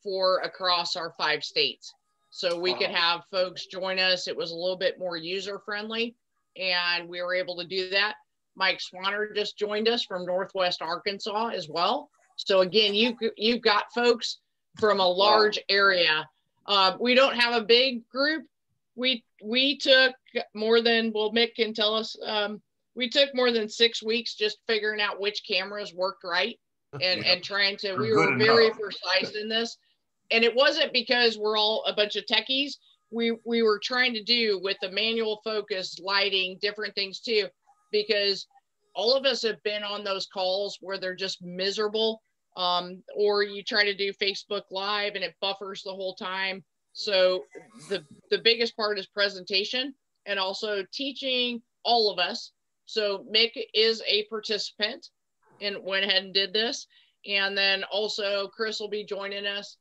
for across our 5 states. So we could have folks join us. It was a little bit more user friendly, and we were able to do that. Mike Swanner just joined us from Northwest Arkansas as well. So again, you've got folks from a large area. We don't have a big group. We took more than, well, Mick can tell us, we took more than 6 weeks just figuring out which cameras worked right and trying to, we were very precise in this. And it wasn't because we're all a bunch of techies. We were trying to do with the manual focus, lighting, different things too, because all of us have been on those calls where they're just miserable, or you try to do Facebook Live and it buffers the whole time. So the biggest part is presentation and also teaching all of us. So Mick is a participant and went ahead and did this. And then also Chris will be joining us.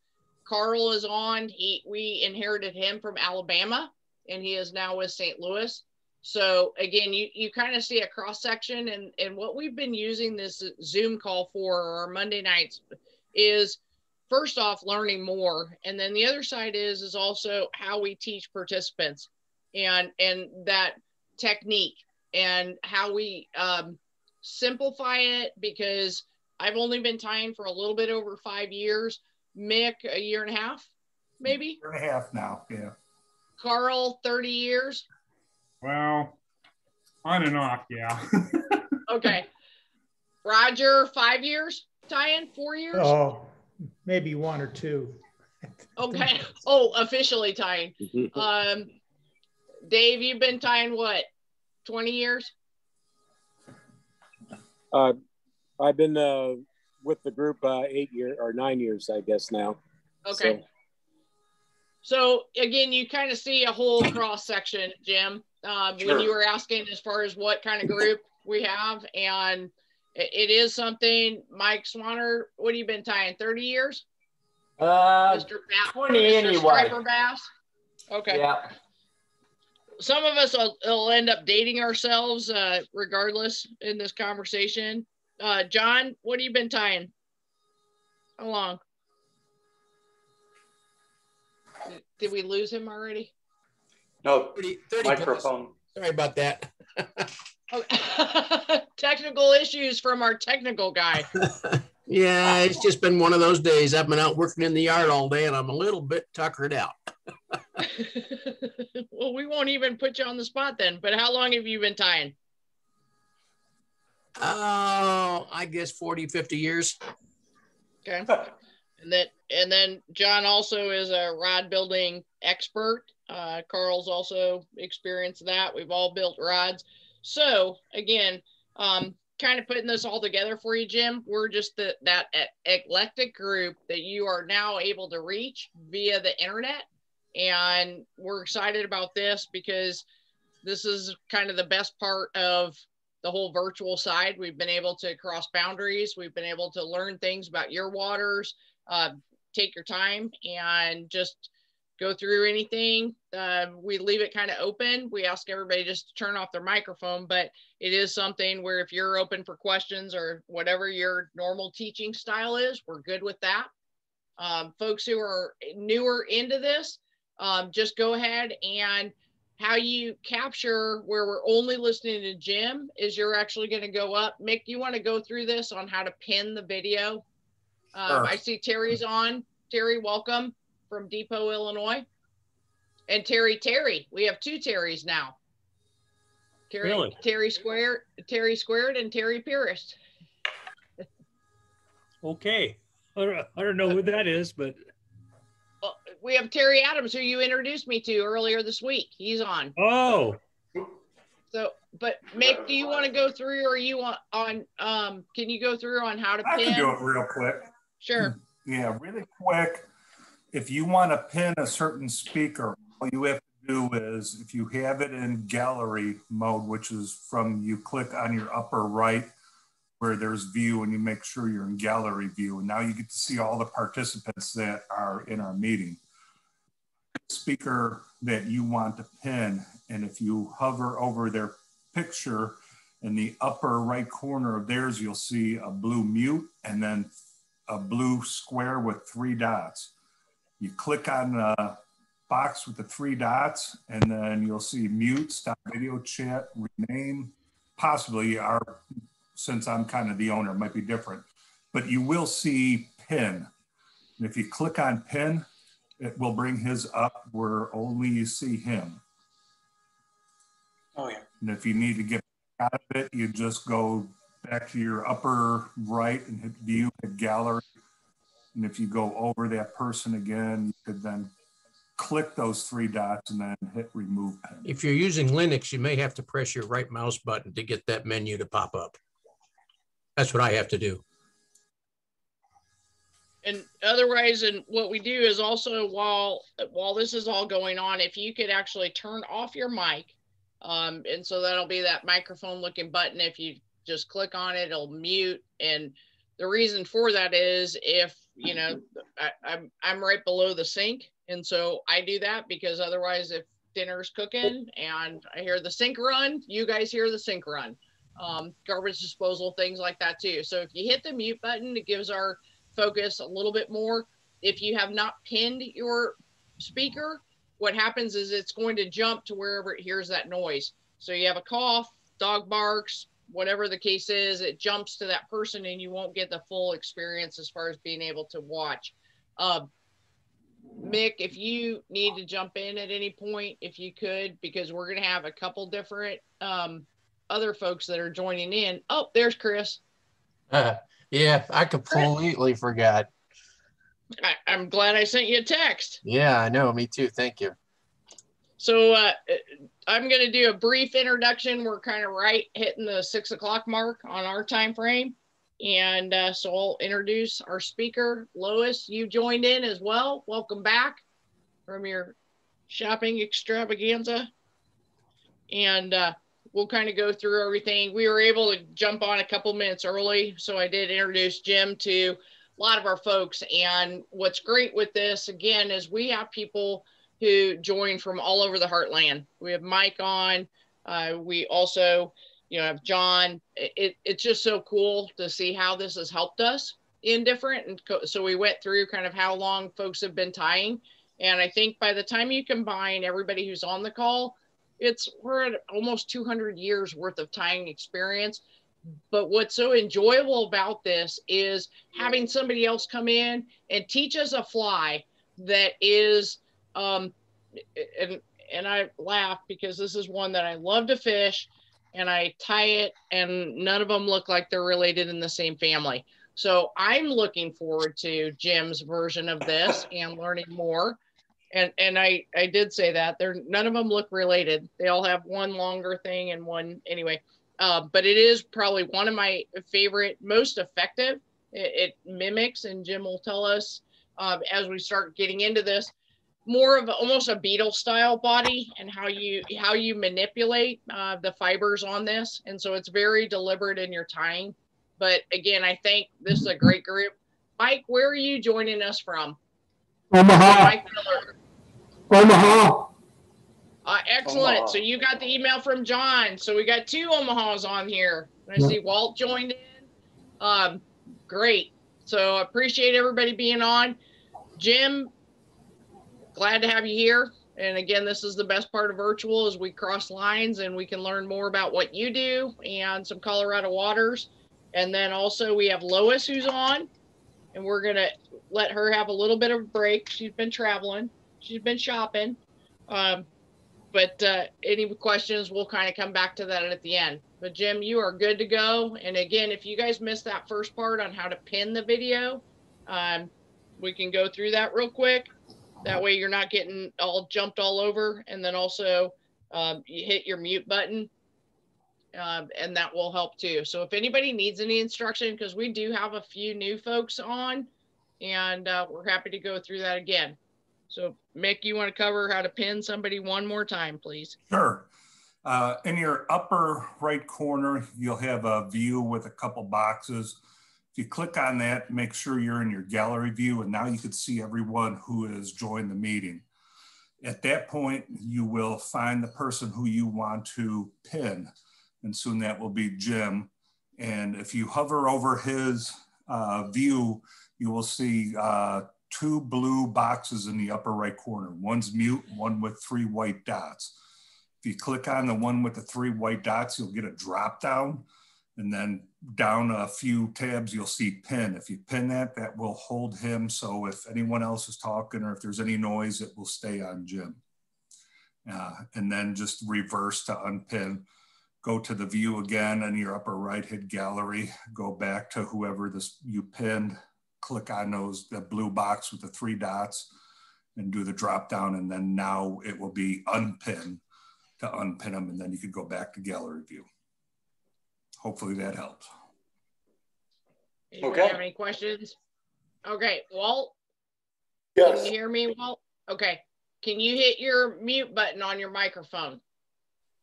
Carl is on. We inherited him from Alabama, and he is now with St. Louis. So again, you kind of see a cross section, and what we've been using this Zoom call for, or our Monday nights, is first off learning more, and then the other side is also how we teach participants, and that technique, and how we simplify it, because I've only been tying for a little bit over 5 years. Mick, a year and a half, maybe? Year and a half now, yeah. Carl, 30 years? Well, on and off, yeah. Okay. Roger, 5 years tying? 4 years? Oh, maybe 1 or 2. Okay. Oh, officially tying. Dave, you've been tying what, 20 years? I've been with the group 8 years or 9 years, I guess now. Okay. So again, you kind of see a whole cross section, Jim, when you were asking as far as what kind of group we have, and it is something. Mike Swanner, what have you been tying? 30 years? Mr. 20 Mr. anyway. Striper Bass. Okay. Yeah. Some of us will end up dating ourselves regardless in this conversation. John, what have you been tying? How long? Did we lose him already? No, 30 microphone. Sorry about that. Okay. Technical issues from our technical guy. Yeah, it's just been one of those days. I've been out working in the yard all day and I'm a little bit tuckered out. Well, we won't even put you on the spot then, but how long have you been tying? I guess 40, 50 years. Okay. And then John also is a rod building expert. Carl's also experienced that. We've all built rods. So again, kind of putting this all together for you, Jim. We're just that eclectic group that you are now able to reach via the internet. And we're excited about this because this is kind of the best part of the whole virtual side. We've been able to cross boundaries. We've been able to learn things about your waters, take your time and just go through anything. We leave it kind of open. We ask everybody just to turn off their microphone, but it is something where if you're open for questions or whatever your normal teaching style is, we're good with that. Folks who are newer into this, just go ahead, and how you capture where we're only listening to Jim is you're actually going to go up. Mick, you want to go through this on how to pin the video? Sure. I see Terry's on. Terry, welcome from Depot, Illinois. And Terry, we have 2 Terrys now. Really? Terry Squared, and Terry Pierce. Okay. I don't know who that is, but We have Terry Adams, who you introduced me to earlier this week. He's on. oh, So, but Mick, do you want to go through, or you want on? Can you go through on how to pin? I can do it real quick. Sure. Yeah, really quick. If you want to pin a certain speaker, all you have to do is, if you have it in gallery mode, which is from, you click on your upper right where there's view, and you make sure you're in gallery view. And now you get to see all the participants that are in our meeting. Speaker that you want to pin, and if you hover over their picture in the upper right corner of theirs, you'll see a blue mute and then a blue square with 3 dots. You click on the box with the 3 dots, and then you'll see mute, stop video chat, rename. Possibly since I'm kind of the owner, it might be different, but you will see pin. And if you click on pin, it will bring his up where only you see him. Oh, yeah. And if you need to get out of it, you just go back to your upper right and hit view, hit gallery. And if you go over that person again, you could then click those 3 dots and then hit remove pin. If you're using Linux, you may have to press your right mouse button to get that menu to pop up. That's what I have to do. And otherwise, and what we do is also while this is all going on, if you could actually turn off your mic, and so that'll be that microphone looking button. If you just click on it, it'll mute. And the reason for that is if, you know, I'm right below the sink. And so I do that because otherwise if dinner's cooking and I hear the sink run, you guys hear the sink run. Garbage disposal, things like that too. So if you hit the mute button, it gives our focus a little bit more. If you have not pinned your speaker, what happens is it's going to jump to wherever it hears that noise. So you have a cough, dog barks, whatever the case is, it jumps to that person and you won't get the full experience as far as being able to watch. Mick, if you need to jump in at any point, if you could, because we're going to have a couple different other folks that are joining in. Oh, there's Chris. Yeah, I completely forgot. I'm glad I sent you a text. Yeah, I know. Me too. Thank you. So I'm going to do a brief introduction. We're kind of right hitting the 6 o'clock mark on our time frame. And so I'll introduce our speaker. Lois, you joined in as well. Welcome back from your shopping extravaganza. And we'll kind of go through everything. We were able to jump on a couple minutes early. So I did introduce Jim to a lot of our folks. And what's great with this, again, is we have people who join from all over the heartland. We have Mike on. We also, you know, have John. It's just so cool to see how this has helped us in different. And so we went through kind of how long folks have been tying. And I think by the time you combine everybody who's on the call, we're at almost 200 years worth of tying experience. But what's so enjoyable about this is having somebody else come in and teach us a fly that is, and I laugh because this is one that I love to fish and I tie it and none of them look like they're related in the same family. So I'm looking forward to Jim's version of this and learning more. And I did say that none of them look related. They all have one longer thing and one anyway. But it is probably one of my favorite, most effective. It mimics, and Jim will tell us as we start getting into this, more of almost a beetle style body and how you manipulate the fibers on this. And so it's very deliberate in your tying. But again, I think this is a great group. Mike, where are you joining us from? Omaha. Mike Miller. Omaha. Excellent. Omaha. So you got the email from John. So we got 2 Omahas on here. I see Walt joined in. Great. So I appreciate everybody being on. Jim, glad to have you here. And again, this is the best part of virtual is we cross lines and we can learn more about what you do and some Colorado waters. And then also we have Lois who's on, and we're going to let her have a little bit of a break. She's been traveling. She's been shopping. But any questions, we'll kind of come back to that at the end. But Jim, you are good to go. And again, if you guys missed that first part on how to pin the video, we can go through that real quick. That way you're not getting all jumped all over. And then also you hit your mute button and that will help too. So if anybody needs any instruction, because we do have a few new folks on, and we're happy to go through that again. So Mick, you want to cover how to pin somebody one more time, please? Sure. In your upper right corner, you'll have a view with a couple boxes. If you click on that, make sure you're in your gallery view, and now you can see everyone who has joined the meeting. At that point, you will find the person who you want to pin, and soon that will be Jim. And if you hover over his view, you will see two blue boxes in the upper right corner. One's mute, one with 3 white dots. If you click on the one with the 3 white dots, you'll get a drop down. And then down a few tabs, you'll see pin. If you pin that, that will hold him. So if anyone else is talking or if there's any noise, it will stay on Jim. And then just reverse to unpin. Go to the view again on your upper right, hit gallery, go back to whoever you pinned, click on the blue box with the 3 dots and do the drop down. And then now it will be unpin to unpin them. And then you can go back to gallery view. Hopefully that helps. Anybody have any questions? Okay, Walt? Yes. Can you hear me, Walt? Okay. Can you hit your mute button on your microphone?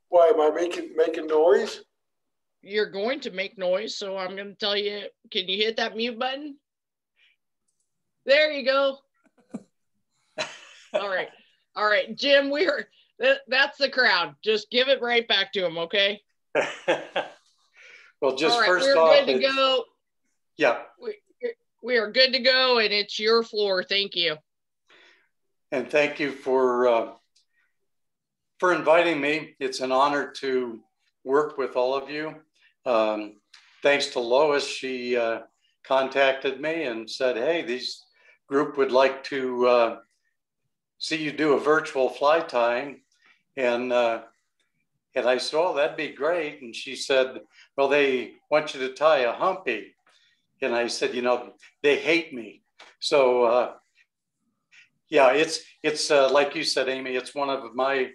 Why am I making noise? You're going to make noise, so I'm going to tell you, can you hit that mute button? There you go. All right. All right, Jim, that's the crowd. Just give it right back to him, okay? Well, just right, first we're off, good to go. Yeah. We are good to go, and it's your floor. Thank you. And thank you for inviting me. It's an honor to work with all of you. Thanks to Lois, she contacted me and said, hey, this group would like to see you do a virtual fly tying. And I said, oh, that'd be great. And she said, well, they want you to tie a humpy. And I said, you know, they hate me. So yeah, it's like you said, Amy, it's one of my,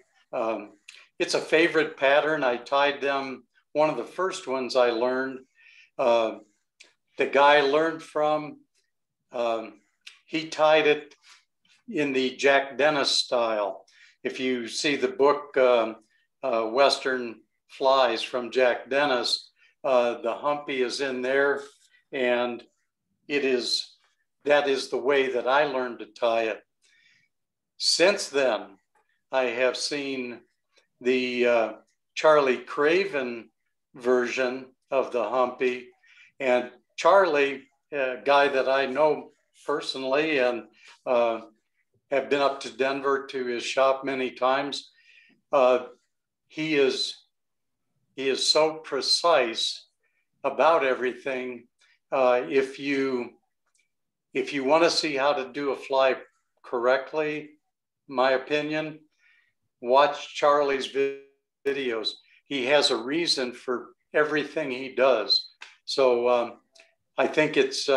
it's a favorite pattern. I tied them, one of the first ones I learned. The guy I learned from, he tied it in the Jack Dennis style. If you see the book, Western Flies from Jack Dennis, the humpy is in there, and that is the way that I learned to tie it. Since then, I have seen the Charlie Craven version of the humpy, and Charlie, a guy that I know personally and have been up to Denver to his shop many times. He is so precise about everything. If you want to see how to do a fly correctly, my opinion, watch Charlie's videos. He has a reason for everything he does. So I think that's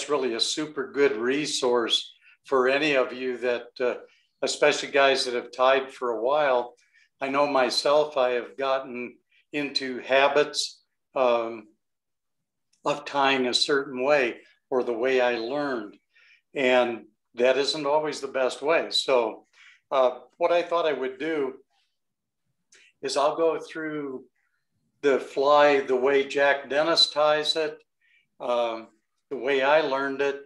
really a super good resource for any of you that, especially guys that have tied for a while. I know myself, I have gotten into habits of tying a certain way or the way I learned. And that isn't always the best way. So what I thought I would do is I'll go through the fly the way Jack Dennis ties it, the way I learned it.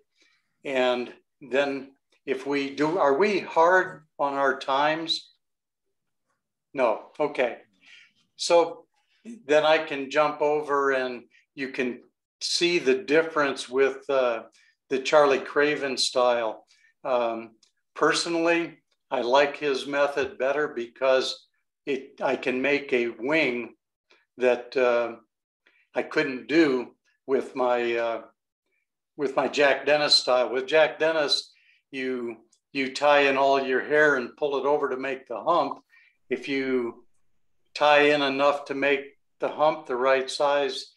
And then if we do, are we hard on our times? No, okay. So then I can jump over and you can see the difference with the Charlie Craven style. Personally, I like his method better because I can make a wing that I couldn't do with my Jack Dennis style. With Jack Dennis, you tie in all your hair and pull it over to make the hump. If you tie in enough to make the hump the right size,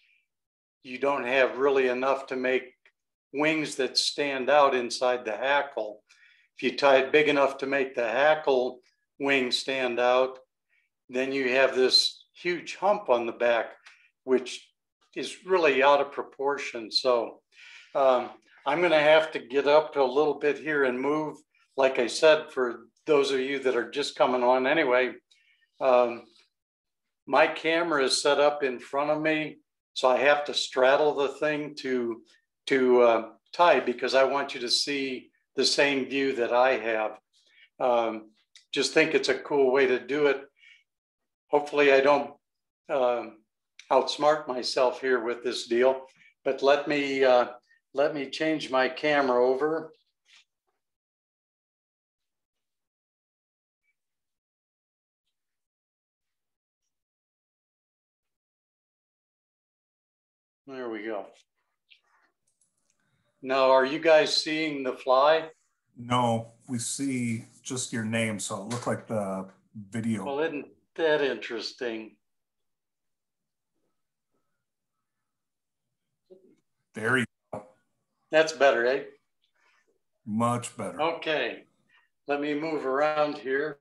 you don't have really enough to make wings that stand out inside the hackle. If you tie it big enough to make the hackle wing stand out, then you have this huge hump on the back, which is really out of proportion. So I'm going to have to get up a little bit here and move. Like I said, for those of you that are just coming on anyway, my camera is set up in front of me, so I have to straddle the thing to tie because I want you to see the same view that I have. Just think it's a cool way to do it. Hopefully I don't outsmart myself here with this deal, but let me let me change my camera over. There we go. Now, are you guys seeing the fly? No, we see just your name, so it looked like the video. Well, isn't that interesting? There you go. That's better, eh? Much better. Okay, let me move around here.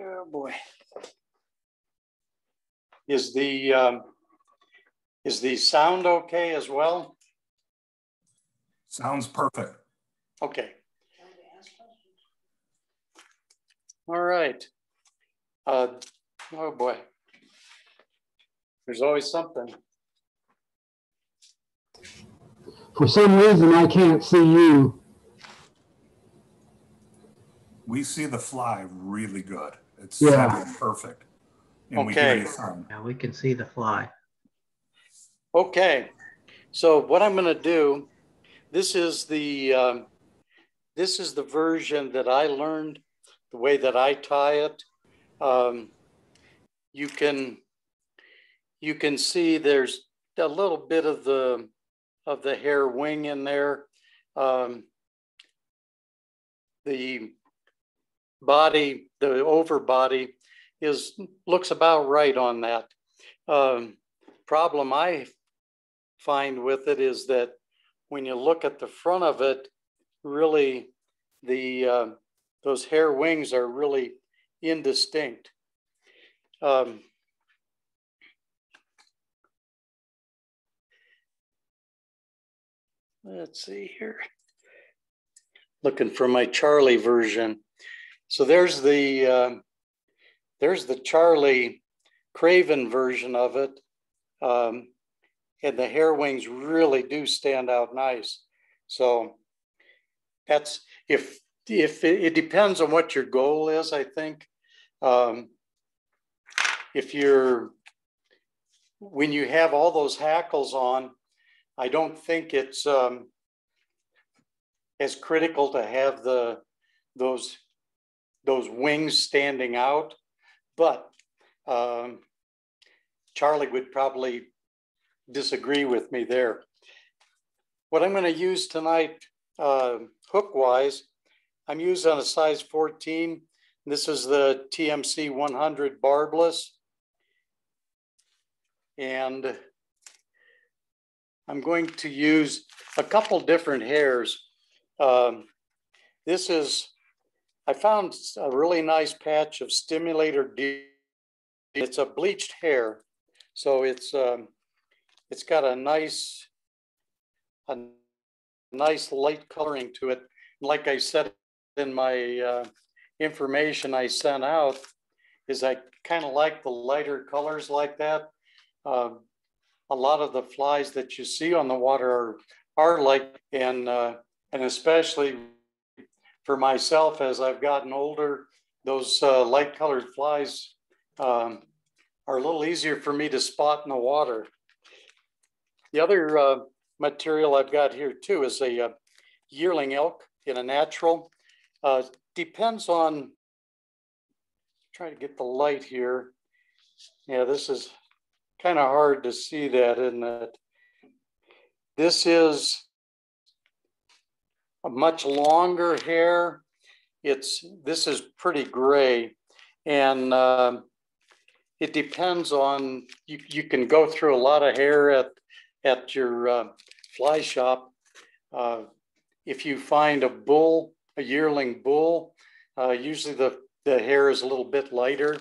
Oh boy. Is the sound okay as well? Sounds perfect. Okay. All right. Oh boy. There's always something. For some reason, I can't see you. We see the fly really good. It's perfect. And we Okay. hear you fine. Yeah, we can see the fly. Okay. So what I'm going to do, this is the version that I learned, the way that I tie it. You can see there's a little bit of the hair wing in there. The body, the overbody looks about right on that. Problem I find with it is that when you look at the front of it, really those hair wings are really indistinct. Let's see here. Looking for my Charlie version. So there's the Charlie Craven version of it. And the hair wings really do stand out nice. So that's, if it depends on what your goal is, I think. When you have all those hackles on, I don't think it's as critical to have those wings standing out, but Charlie would probably disagree with me there. What I'm going to use tonight, hook wise, I'm using a size 14. This is the TMC 100 barbless. And I'm going to use a couple different hairs. I found a really nice patch of stimulator deer. It's a bleached hair. So it's got a nice light coloring to it. Like I said in my information I sent out, is I kind of like the lighter colors like that. A lot of the flies that you see on the water are light, and especially for myself as I've gotten older, those light colored flies are a little easier for me to spot in the water. The other material I've got here too is a yearling elk in a natural. Depends on, try to get the light here. Yeah, this is kind of hard to see that, isn't it? This is a much longer hair. This is pretty gray, and it depends on, you can go through a lot of hair at your fly shop. If you find a yearling bull, usually the hair is a little bit lighter.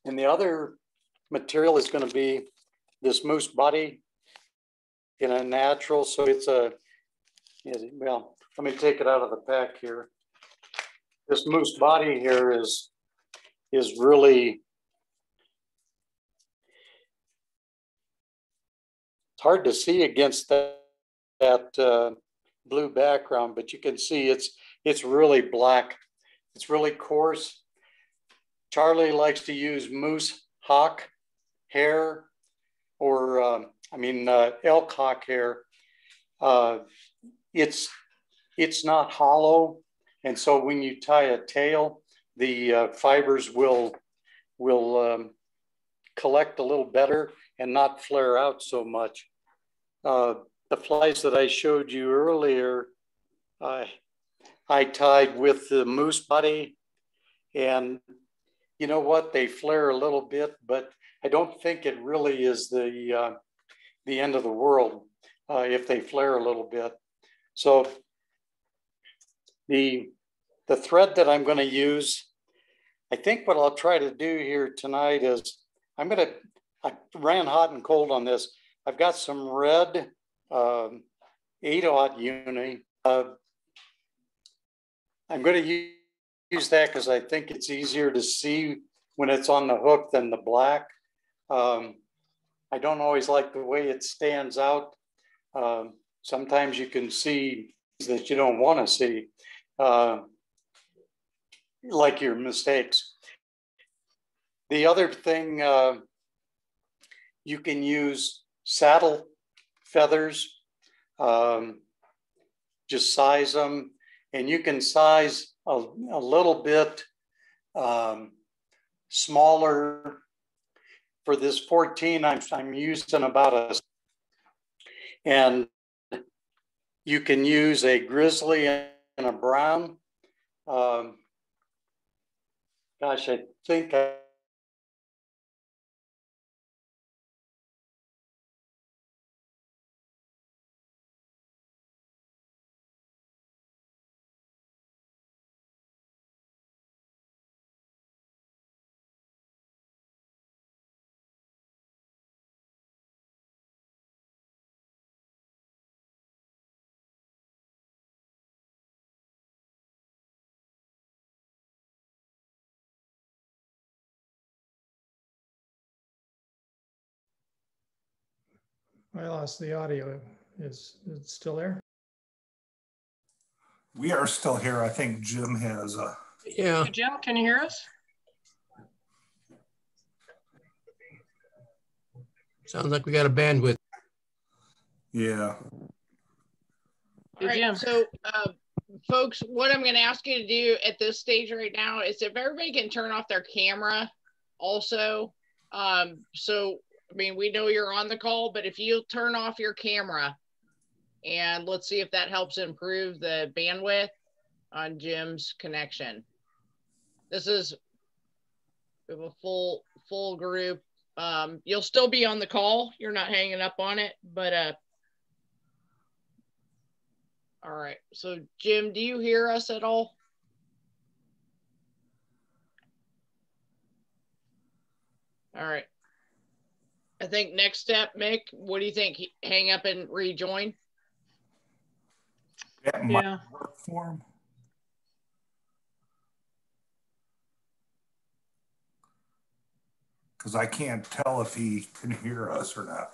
And the other material is going to be this moose body in a natural. So it's well, let me take it out of the pack here. This moose body here is really, it's hard to see against that blue background, but you can see it's really black. It's really coarse. Charlie likes to use moose hawk hair, or elk hawk hair. It's not hollow, and so when you tie a tail, the fibers will collect a little better and not flare out so much. The flies that I showed you earlier, I tied with the moose body, and you know what? They flare a little bit, but I don't think it really is the end of the world if they flare a little bit. So the thread that I'm going to use, I think what I'll try to do here tonight is I ran hot and cold on this. I've got some red 8/0 uni. I'm going to use that because I think it's easier to see when it's on the hook than the black. I don't always like the way it stands out. Sometimes you can see that you don't want to see, like your mistakes. The other thing, you can use saddle feathers, just size them, and you can size a little bit smaller. For this 14, I'm using about and you can use a grizzly and a brown. Gosh, I think I lost the audio. Is it still there? We are still here. I think Jim has a. Yeah. Hey, Jim, can you hear us? Sounds like we got a bandwidth. Yeah. All right, so folks, what I'm going to ask you to do at this stage right now is if everybody can turn off their camera also. So, I mean, we know you're on the call, but if you'll turn off your camera and let's see if that helps improve the bandwidth on Jim's connection. This is we have a full group. You'll still be on the call. You're not hanging up on it, but all right. So Jim, do you hear us at all? All right. I think next step, Mick, what do you think? Hang up and rejoin? That might work for him. Because I can't tell if he can hear us or not.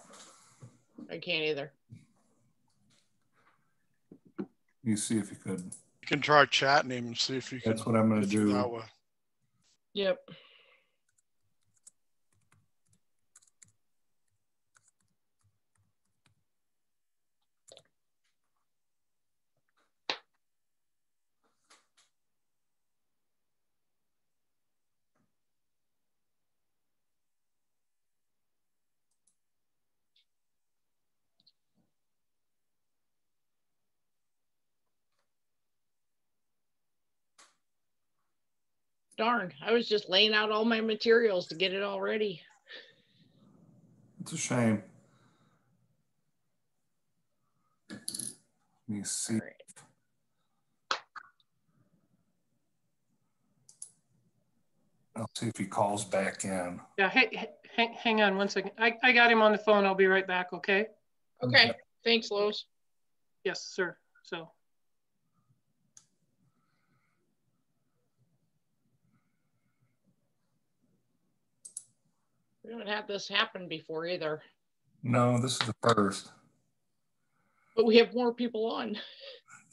I can't either. You see if you could. You can try chatting him and see if you can. That's what I'm going to do. That way. Yep. Darn, I was just laying out all my materials to get it all ready. It's a shame. Let me see. Right. I'll see if he calls back in. Yeah, hey, hang on one second. I got him on the phone. I'll be right back, okay? Okay, thanks, Lois. Yes, sir. So. We haven't had this happen before either. No, this is the first. But we have more people on.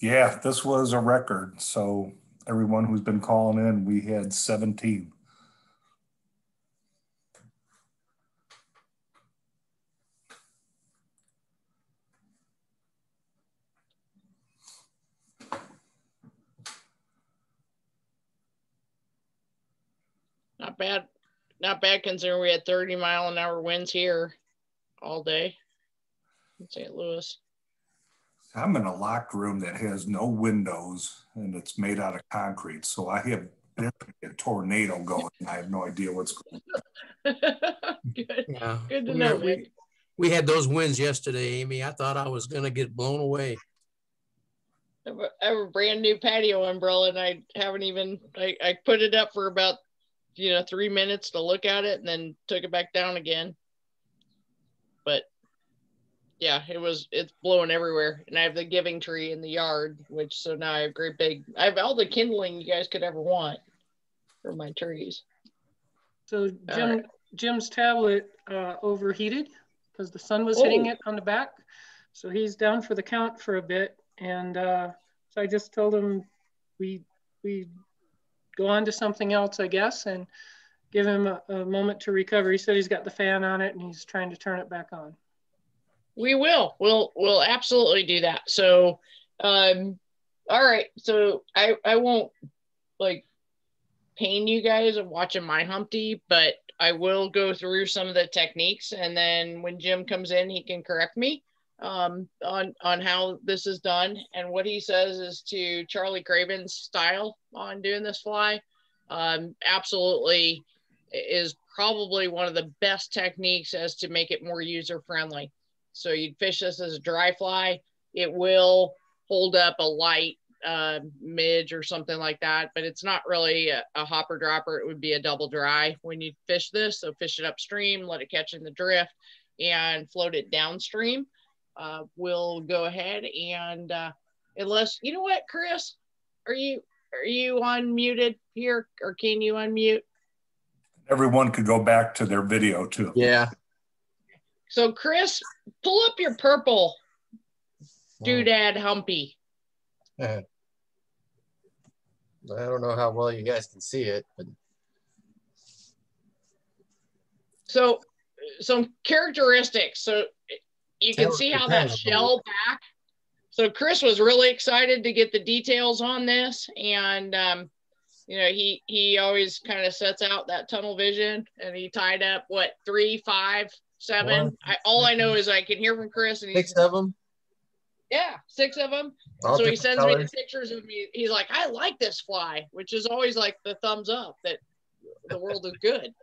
Yeah, this was a record. So everyone who's been calling in, we had 17. Not bad. Not bad considering we had 30-mile-an-hour winds here all day in St. Louis. I'm in a locked room that has no windows and it's made out of concrete. So I have a tornado going. I have no idea what's going on. Good. Yeah. Good to know, Vic. We had those winds yesterday, Amy. I thought I was going to get blown away. I have a brand new patio umbrella and I haven't even, I put it up for about, 3 minutes to look at it and then took it back down again. But yeah, it's blowing everywhere. And I have the giving tree in the yard, so now I have all the kindling you guys could ever want for my trees. So Jim's tablet overheated because the sun was hitting it on the back. So he's down for the count for a bit. And so I just told him we go on to something else, I guess, and give him a moment to recover. He said he's got the fan on it and he's trying to turn it back on. We will. We'll absolutely do that. So, all right. So I won't pain you guys of watching my Humpty, but I will go through some of the techniques, and then when Jim comes in, he can correct me on how this is done. And what he says is to Charlie Craven's style on doing this fly. Absolutely is probably one of the best techniques as to make it more user friendly. So you'd fish this as a dry fly. It will hold up a light midge or something like that, but it's not really a hopper dropper. It would be a double dry when you fish this. So fish it upstream, let it catch in the drift, and float it downstream. We'll go ahead and unless, you know what, Chris, are you unmuted here, or can you unmute? Everyone could go back to their video too. Yeah. So Chris, pull up your purple doodad Humpy. I don't know how well you guys can see it, but so some characteristics. So you can see how that shell back. So Chris was really excited to get the details on this, and he always kind of sets out that tunnel vision, and he tied up 3, 5, 7. All I know is I can hear from Chris, and he's 6 of them. Yeah, 6 of them. All so he sends colors. me the pictures of me. He's like, I like this fly, which is always like the thumbs up that the world is good.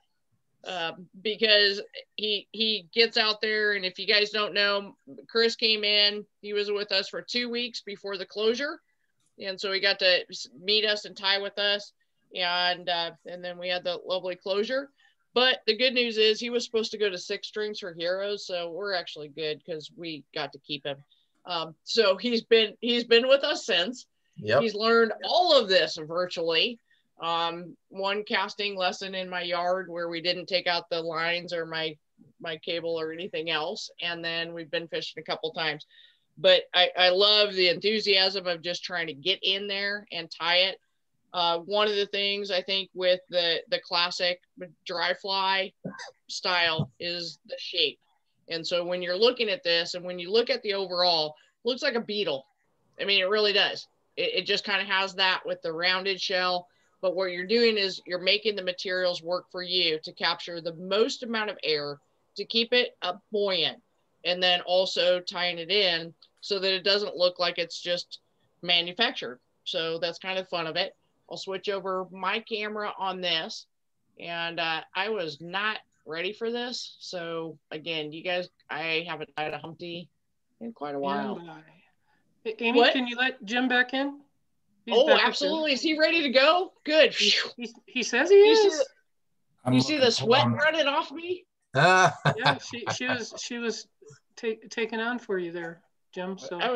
Because he gets out there, and if you guys don't know, Chris came in. He was with us for 2 weeks before the closure, and so he got to meet us and tie with us, and then we had the lovely closure. But the good news is he was supposed to go to 6 strings for Heroes, so we're actually good because we got to keep him. So he's been with us since. Yep. He's learned all of this virtually. One casting lesson in my yard where we didn't take out the lines or my cable or anything else, and then we've been fishing a couple times. But I love the enthusiasm of just trying to get in there and tie it. One of the things I think with the classic dry fly style is the shape. And so when you're looking at this, and when you look at the overall, it looks like a beetle. I mean, it really does. It just kind of has that with the rounded shell. But what you're doing is you're making the materials work for you to capture the most amount of air, to keep it buoyant, and then also tying it in so that it doesn't look like it's just manufactured. So that's kind of fun of it. I'll switch over my camera on this. And I was not ready for this. So again, you guys, I haven't tied a Humpty in quite a while. Hey, Amy, can you let Jim back in? He's back absolutely. Is he ready to go? Good. He says he is. You see the sweat running off me? Yeah, she was taking on for you there, Jim. So I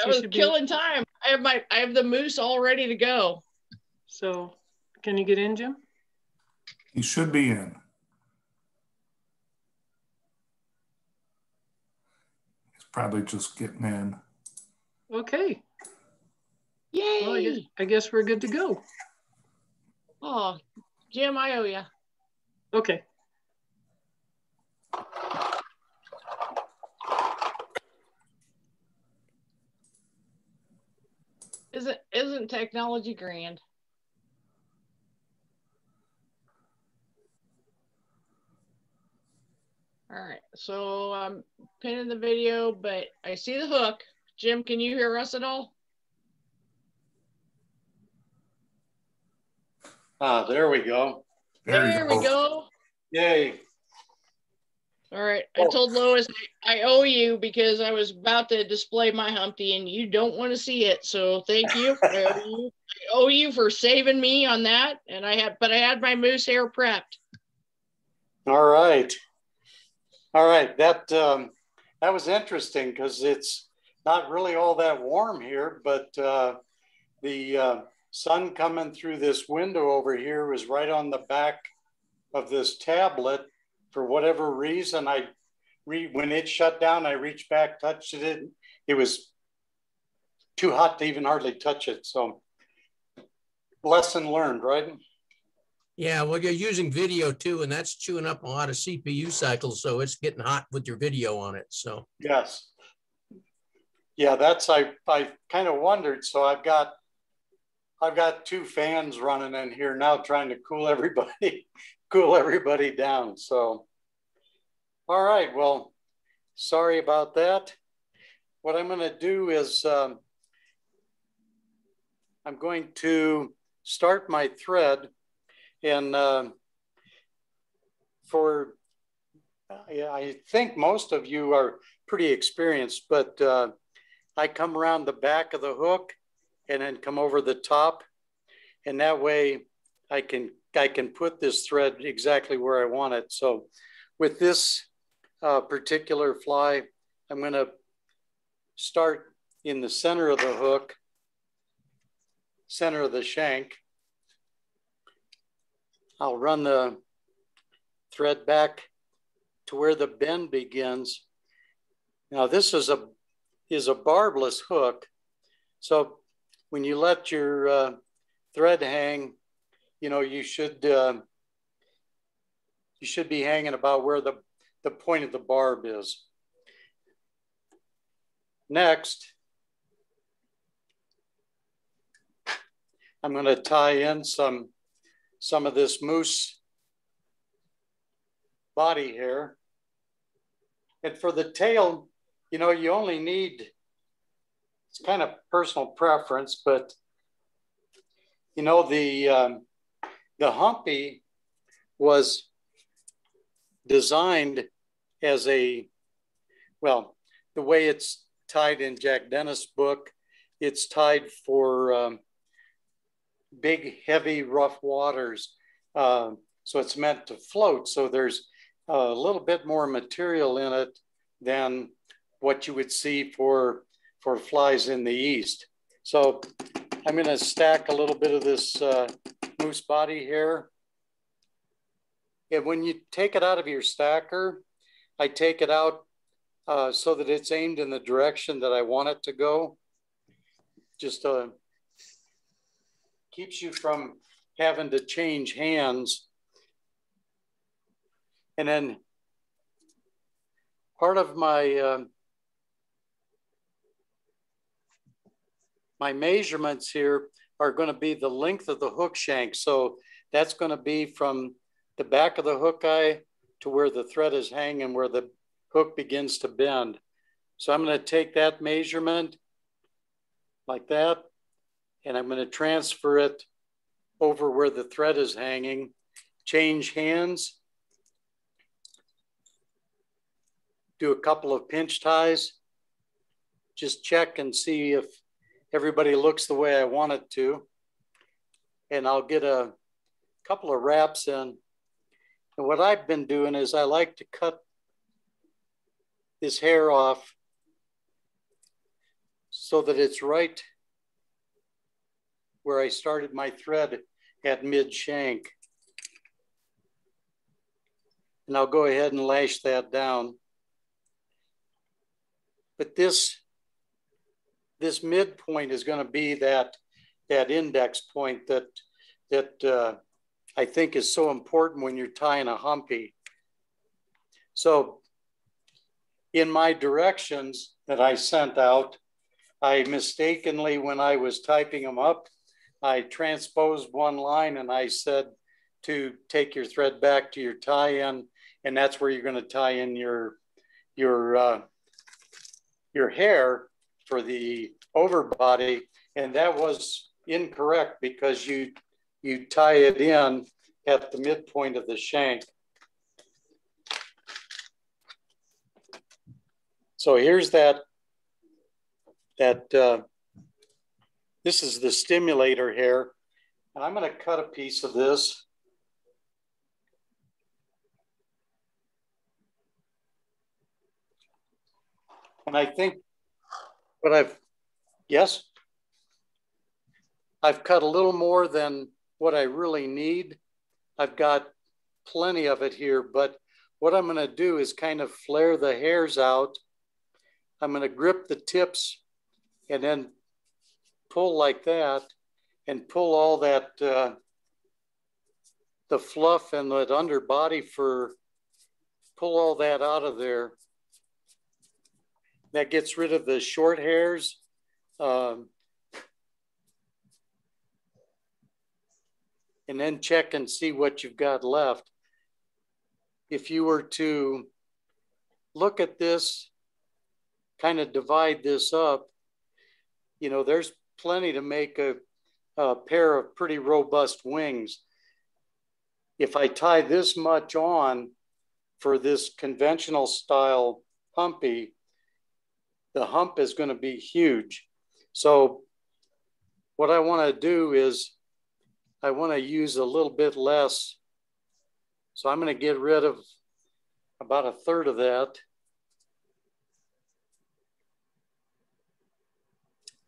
was killing time. I have the moose all ready to go. So can you get in, Jim? He should be in. He's probably just getting in. Okay. Yay! Well, I guess we're good to go. Oh, Jim, I owe you. Okay. Isn't technology grand? All right, so I'm pinning the video, but I see the hook. Jim, can you hear us at all? Ah, there we go. There we go. Yay. All right, I told Lois I owe you because I was about to display my Humpty and you don't want to see it. So thank you. I owe you for saving me on that. And I had my moose hair prepped. All right. All right. That was interesting because it's not really all that warm here, but the sun coming through this window over here was right on the back of this tablet. For whatever reason, when it shut down, I reached back, touched it. It was too hot to even hardly touch it. So lesson learned, right? Yeah, well, you're using video too, and that's chewing up a lot of CPU cycles. So it's getting hot with your video on it. So yes. Yeah, I kind of wondered. So I've got 2 fans running in here now trying to cool everybody down. So, all right, well, sorry about that. What I'm going to do is I'm going to start my thread, and I think most of you are pretty experienced, but I come around the back of the hook and then come over the top, and that way I can put this thread exactly where I want it. So with this particular fly, I'm going to start in the center of the hook, center of the shank. I'll run the thread back to where the bend begins. Now this is a barbless hook. So when you let your thread hang, you should be hanging about where the point of the barb is. Next, I'm going to tie in some of this moose body hair. And for the tail, you only need, it's kind of personal preference, but the Humpy was designed as the way it's tied in Jack Dennis' book, it's tied for big, heavy, rough waters. So it's meant to float. So there's a little bit more material in it than what you would see for flies in the East. So I'm going to stack a little bit of this moose body hair. And when you take it out of your stacker, I take it out so that it's aimed in the direction that I want it to go. Just keeps you from having to change hands. And then part of my my measurements here are going to be the length of the hook shank. So that's going to be from the back of the hook eye to where the thread is hanging, where the hook begins to bend. So I'm going to take that measurement like that, and I'm going to transfer it over where the thread is hanging, change hands, do a couple of pinch ties, just check and see if everybody looks the way I want it to. And I'll get a couple of wraps in. And what I've been doing is I like to cut this hair off so that it's right where I started my thread at mid shank. And I'll go ahead and lash that down. But this midpoint is going to be that index point that I think is so important when you're tying a Humpy. So in my directions that I sent out, I mistakenly, when I was typing them up, I transposed one line and I said to take your thread back to your tie-in and that's where you're going to tie in your hair for the overbody. And that was incorrect because you tie it in at the midpoint of the shank. So here's this is the stimulator hair. And I'm going to cut a piece of this. And I think I've cut a little more than what I really need. I've got plenty of it here, but what I'm going to do is kind of flare the hairs out. I'm going to grip the tips and then pull like that and pull all that, the fluff and that underbody pull all that out of there. That gets rid of the short hairs. And then check and see what you've got left. If you were to look at this, kind of divide this up, you know, there's plenty to make a pair of pretty robust wings. If I tie this much on for this conventional style humpy, the hump is going to be huge. So what I want to do is I want to use a little bit less. So I'm going to get rid of about a third of that.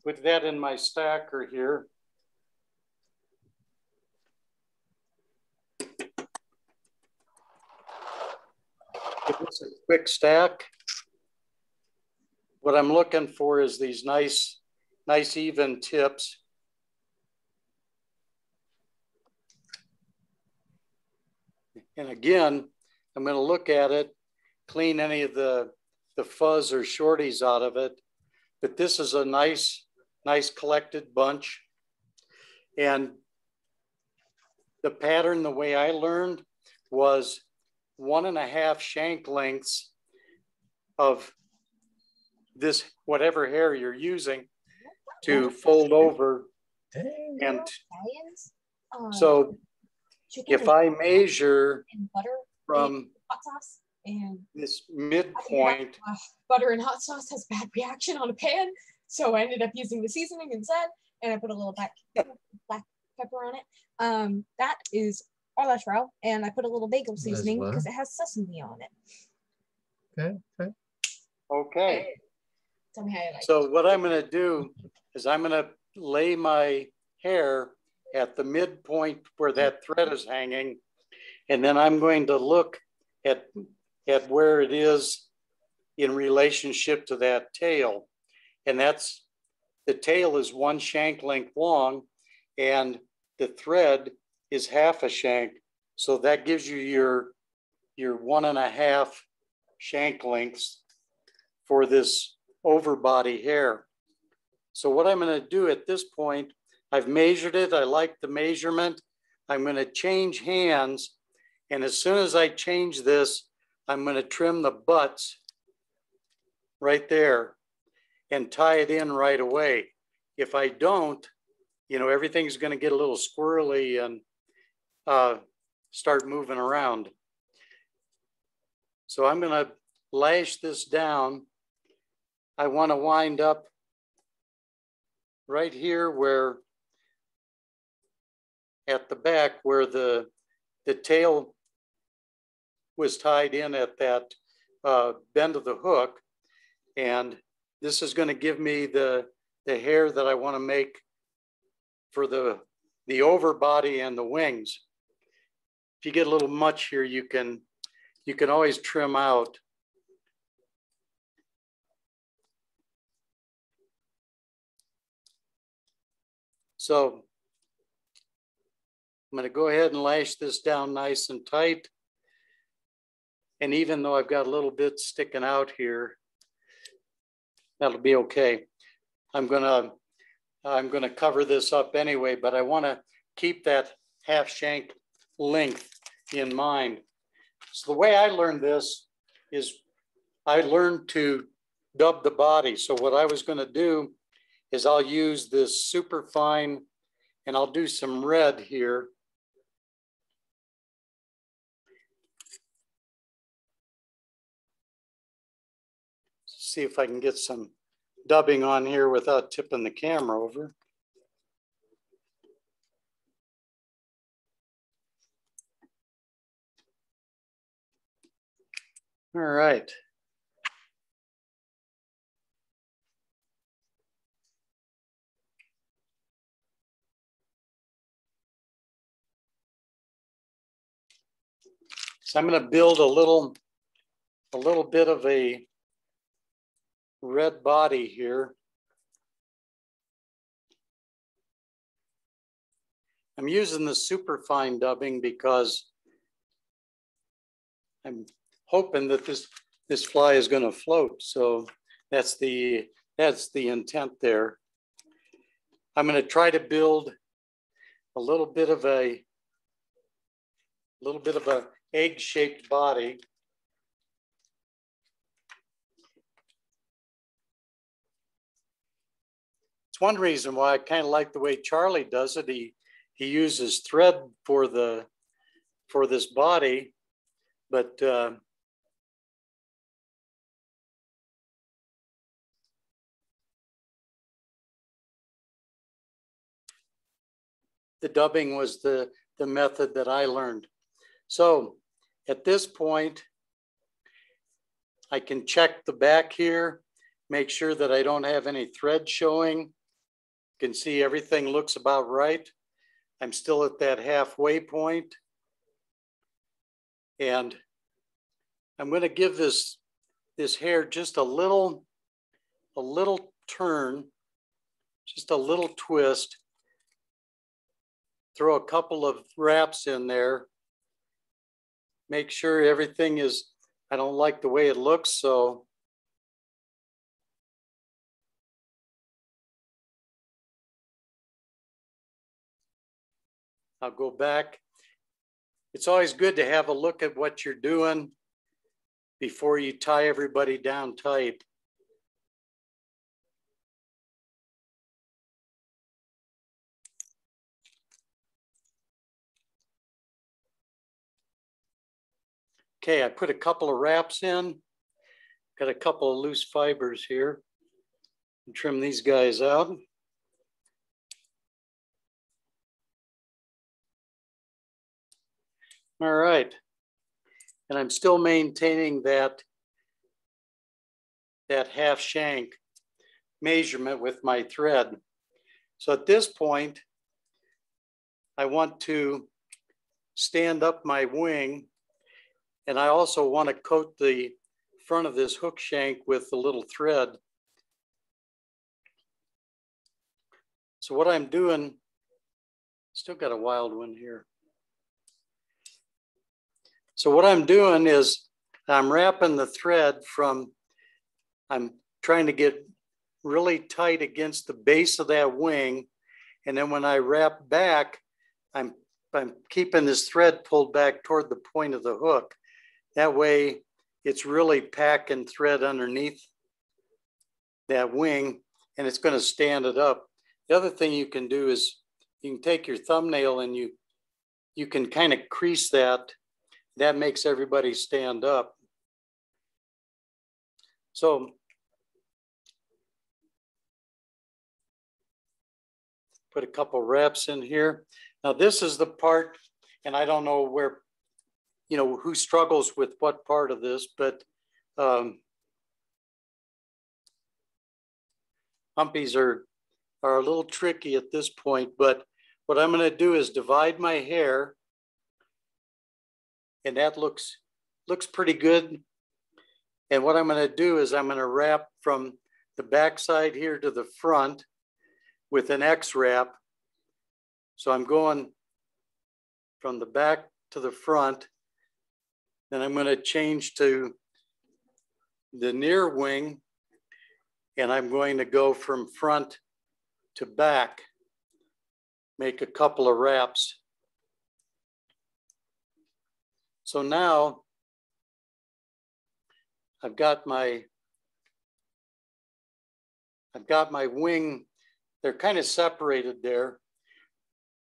Put that in my stacker here. Give this a quick stack. What I'm looking for is these nice even tips. And again, I'm going to look at it, clean any of the fuzz or shorties out of it. But this is a nice collected bunch. And the pattern, the way I learned, was 1.5 shank lengths of this, whatever hair you're using, to fold over. And so if I measure from this midpoint, butter and hot sauce has bad reaction on a pan, so I ended up using the seasoning instead, and I put a little black pepper on it. That is all that's raw, and I put a little bagel seasoning because it has sesame on it. Okay. Tell me how you like it. So what I'm going to do is I'm going to lay my hair at the midpoint where that thread is hanging, and then I'm going to look at where it is in relationship to that tail. And the tail is 1 shank length long, and the thread is 1/2 shank. So that gives you your 1.5 shank lengths for this overbody hair. So what I'm going to do at this point, I've measured it. I like the measurement. I'm going to change hands. And as soon as I change this, I'm going to trim the butts right there and tie it in right away. If I don't, you know, everything's going to get a little squirrely and start moving around. So I'm going to lash this down. I want to wind up right here where at the back where the tail was tied in at that bend of the hook. And this is going to give me the hair that I want to make for the overbody and the wings. If you get a little much here, you can always trim out. So I'm going to go ahead and lash this down nice and tight. And even though I've got a little bit sticking out here, that'll be okay. I'm gonna cover this up anyway, but I want to keep that 1/2 shank length in mind. So the way I learned this is I learned to dub the body. So what I was going to do is I'll use this super fine, and I'll do some red here. See if I can get some dubbing on here without tipping the camera over. All right. So I'm going to build a little bit of a red body here. I'm using the super fine dubbing because I'm hoping that this fly is going to float. So that's the intent there. I'm going to try to build a little bit of a egg-shaped body. It's one reason why I kind of like the way Charlie does it. He uses thread for this body, but the dubbing was the method that I learned. So at this point, I can check the back here, make sure that I don't have any thread showing. You can see everything looks about right. I'm still at that halfway point. And I'm going to give this hair just a little turn, just a little twist. Throw a couple of wraps in there. Make sure everything is, I don't like the way it looks, so I'll go back. It's always good to have a look at what you're doing before you tie everybody down tight. Okay, I put a couple of wraps in. Got a couple of loose fibers here. And trim these guys out. All right. And I'm still maintaining that half shank measurement with my thread. So at this point, I want to stand up my wing, and I also want to coat the front of this hook shank with a little thread. So what I'm doing, still got a wild one here. So what I'm doing is I'm wrapping the thread I'm trying to get really tight against the base of that wing. And then when I wrap back, I'm keeping this thread pulled back toward the point of the hook. That way it's really packing thread underneath that wing, and it's going to stand it up. The other thing you can do is you can take your thumbnail and you can kind of crease that. That makes everybody stand up. So put a couple wraps in here. Now this is the part, and I don't know where, who struggles with what part of this, but humpies are a little tricky at this point. But what I'm going to do is divide my hair, and that looks pretty good. And what I'm going to do is I'm going to wrap from the back side here to the front with an X wrap. So I'm going from the back to the front. Then I'm going to change to the near wing, and I'm going to go from front to back, make a couple of wraps. So now I've got my wing. They're kind of separated there,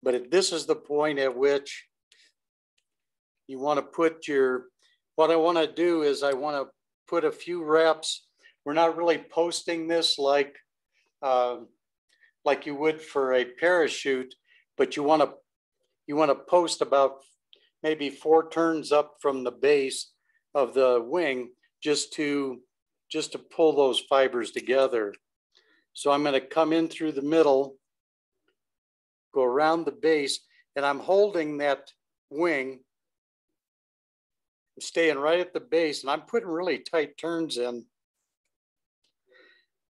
but this is the point at which you want to put your, what I want to do is I want to put a few wraps. We're not really posting this like you would for a parachute, but you want to post about maybe 4 turns up from the base of the wing just to pull those fibers together. So I'm going to come in through the middle, go around the base, and I'm holding that wing. I'm staying right at the base, and I'm putting really tight turns in.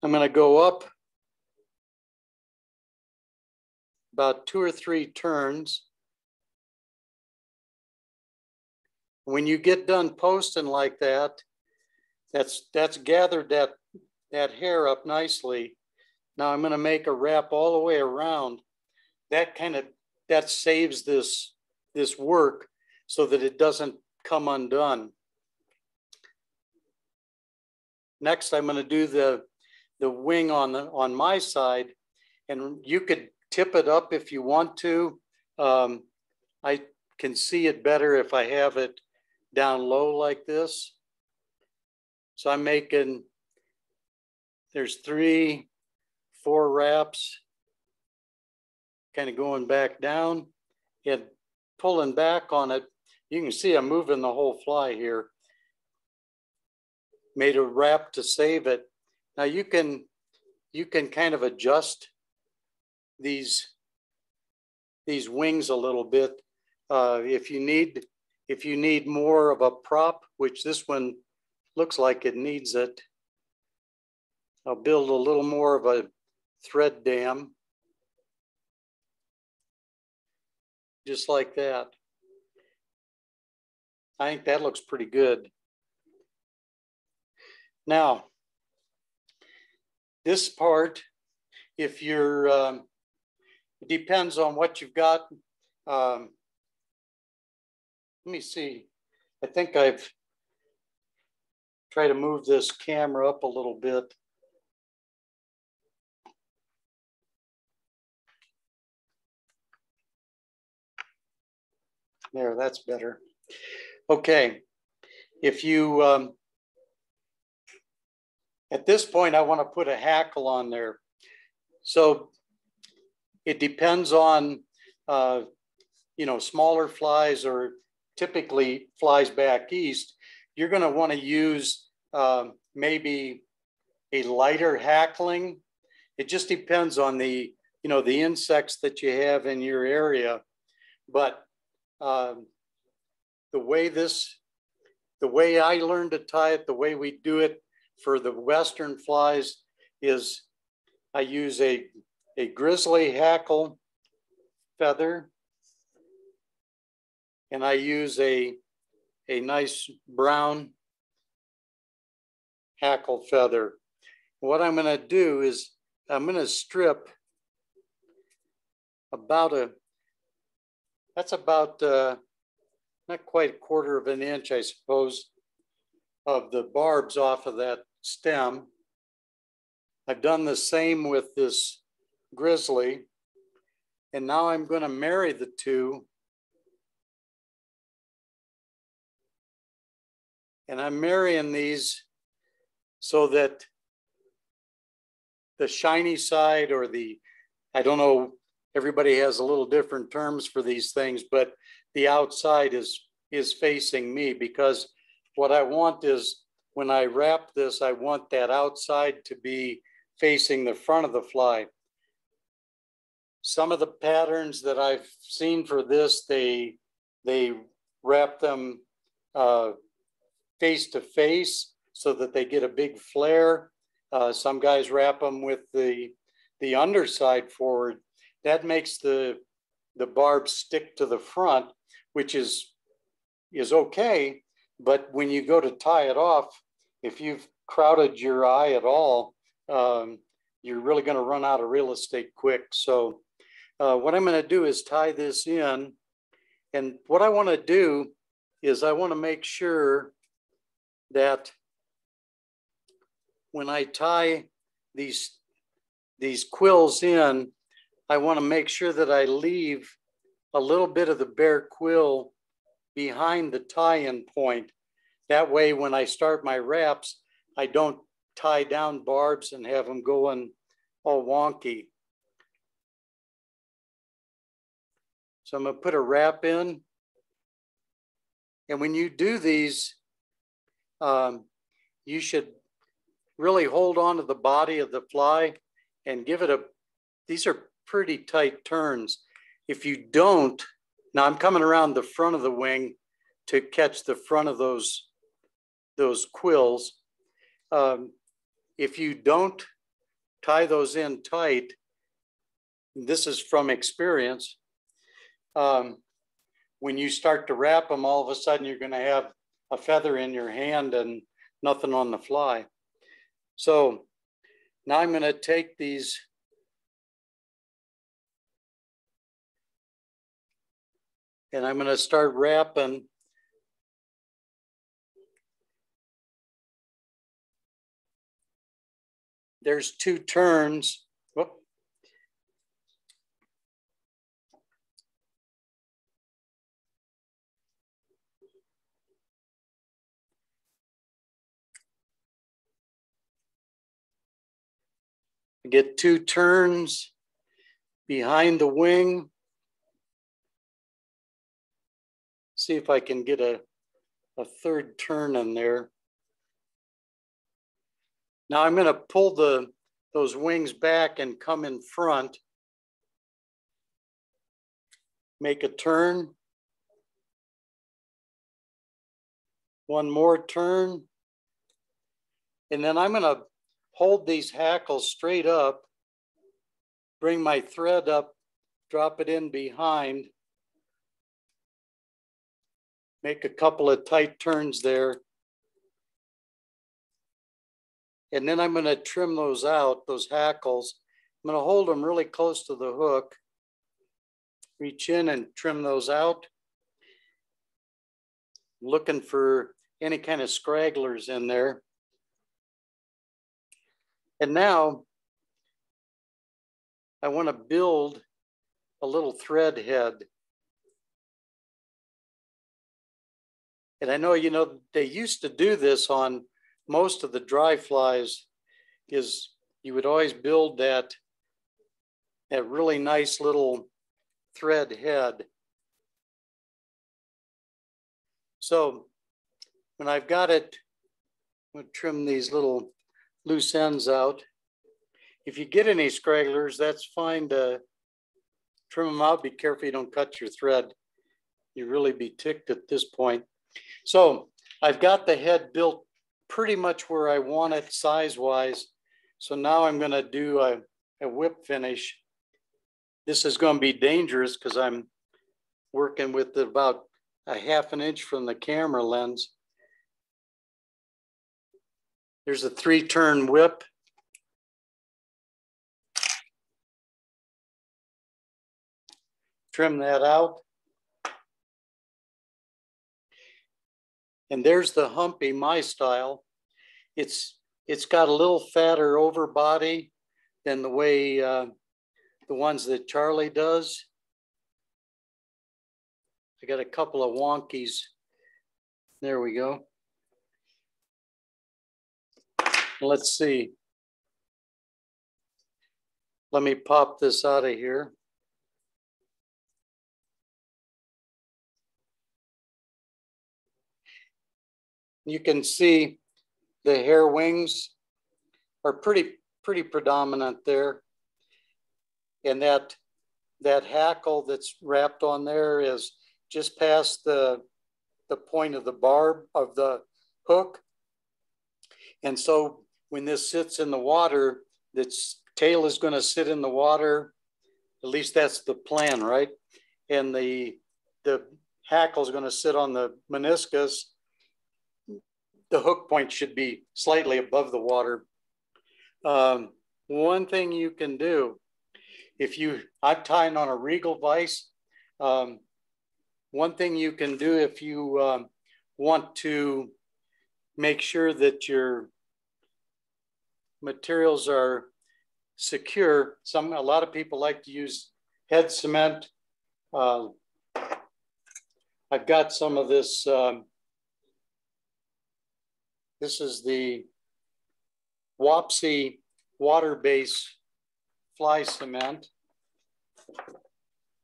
I'm going to go up about 2 or 3 turns. When you get done posting like that, that's gathered that hair up nicely. Now I'm going to make a wrap all the way around. That saves this work so that it doesn't come undone. Next, I'm going to do the wing on my side, and you could tip it up if you want to. I can see it better if I have it down low like this. So I'm making, there's 3, 4 wraps, kind of going back down and pulling back on it. You can see I'm moving the whole fly here. Made a wrap to save it. Now you can kind of adjust these wings a little bit. If you need more of a prop, which this one looks like it needs it, I'll build a little more of a thread dam, just like that. I think that looks pretty good. Now, this part, if you're, it depends on what you've got. Let me see. I think I've tried to move this camera up a little bit. There, that's better. Okay, if you, at this point, I want to put a hackle on there. So it depends on, you know, smaller flies or typically flies back east. You're going to want to use maybe a lighter hackling. It just depends on the, you know, the insects that you have in your area. But the way I learned to tie it, the way we do it for the Western flies is I use a grizzly hackle feather, and I use a nice brown hackle feather. What I'm going to do is I'm going to strip about that's about not quite 1/4 of an inch, I suppose, of the barbs off of that stem. I've done the same with this grizzly, and now I'm going to marry the two. And I'm marrying these so that the shiny side, or the, I don't know, everybody has a little different terms for these things, but the outside is facing me, because what I want is when I wrap this, I want that outside to be facing the front of the fly. Some of the patterns that I've seen for this, they wrap them face to face so that they get a big flare. Some guys wrap them with the underside forward. That makes the barb stick to the front, which is okay. But when you go to tie it off, if you've crowded your eye at all, you're really going to run out of real estate quick. So what I'm going to do is tie this in. And what I want to do is I want to make sure that when I tie these quills in, I want to make sure that I leave a little bit of the bare quill behind the tie-in point. That way, when I start my wraps, I don't tie down barbs and have them going all wonky. So I'm gonna put a wrap in. And when you do these, you should really hold on to the body of the fly and give it these are pretty tight turns. If you don't, now I'm coming around the front of the wing to catch the front of those quills. If you don't tie those in tight, this is from experience, when you start to wrap them, all of a sudden you're going to have a feather in your hand and nothing on the fly. So now I'm going to take these and I'm going to start wrapping. There's 2 turns. Whoop. Get 2 turns behind the wing. See if I can get a 3rd turn in there. Now I'm going to pull those wings back and come in front. Make a turn. 1 more turn. And then I'm going to hold these hackles straight up, bring my thread up, drop it in behind, make a couple of tight turns there. And then I'm going to trim those out, those hackles. I'm going to hold them really close to the hook, reach in and trim those out. Looking for any kind of scragglers in there. And now I want to build a little thread head. And I know, they used to do this on most of the dry flies, is you would always build that really nice little thread head. So when I've got it, I'm going to trim these little loose ends out. If you get any scragglers, that's fine to trim them out. Be careful you don't cut your thread. You really be ticked at this point. So I've got the head built pretty much where I want it size-wise. So now I'm going to do a whip finish. This is going to be dangerous because I'm working with about a 1/2 inch from the camera lens. There's a 3-turn whip. Trim that out. And there's the humpy, my style. It's got a little fatter over body than the way the ones that Charlie does. I got a couple of wonkies. There we go. Let's see. Let me pop this out of here. You can see the hair wings are pretty predominant there. And that hackle that's wrapped on there is just past the point of the barb of the hook. And so when this sits in the water, its tail is going to sit in the water. At least that's the plan, right? And the hackle is going to sit on the meniscus. The hook point should be slightly above the water. One thing you can do, I'm tying on a regal vise. One thing you can do if you want to make sure that your materials are secure. A lot of people like to use head cement. I've got some of this. This is the Wapsi water-based fly cement.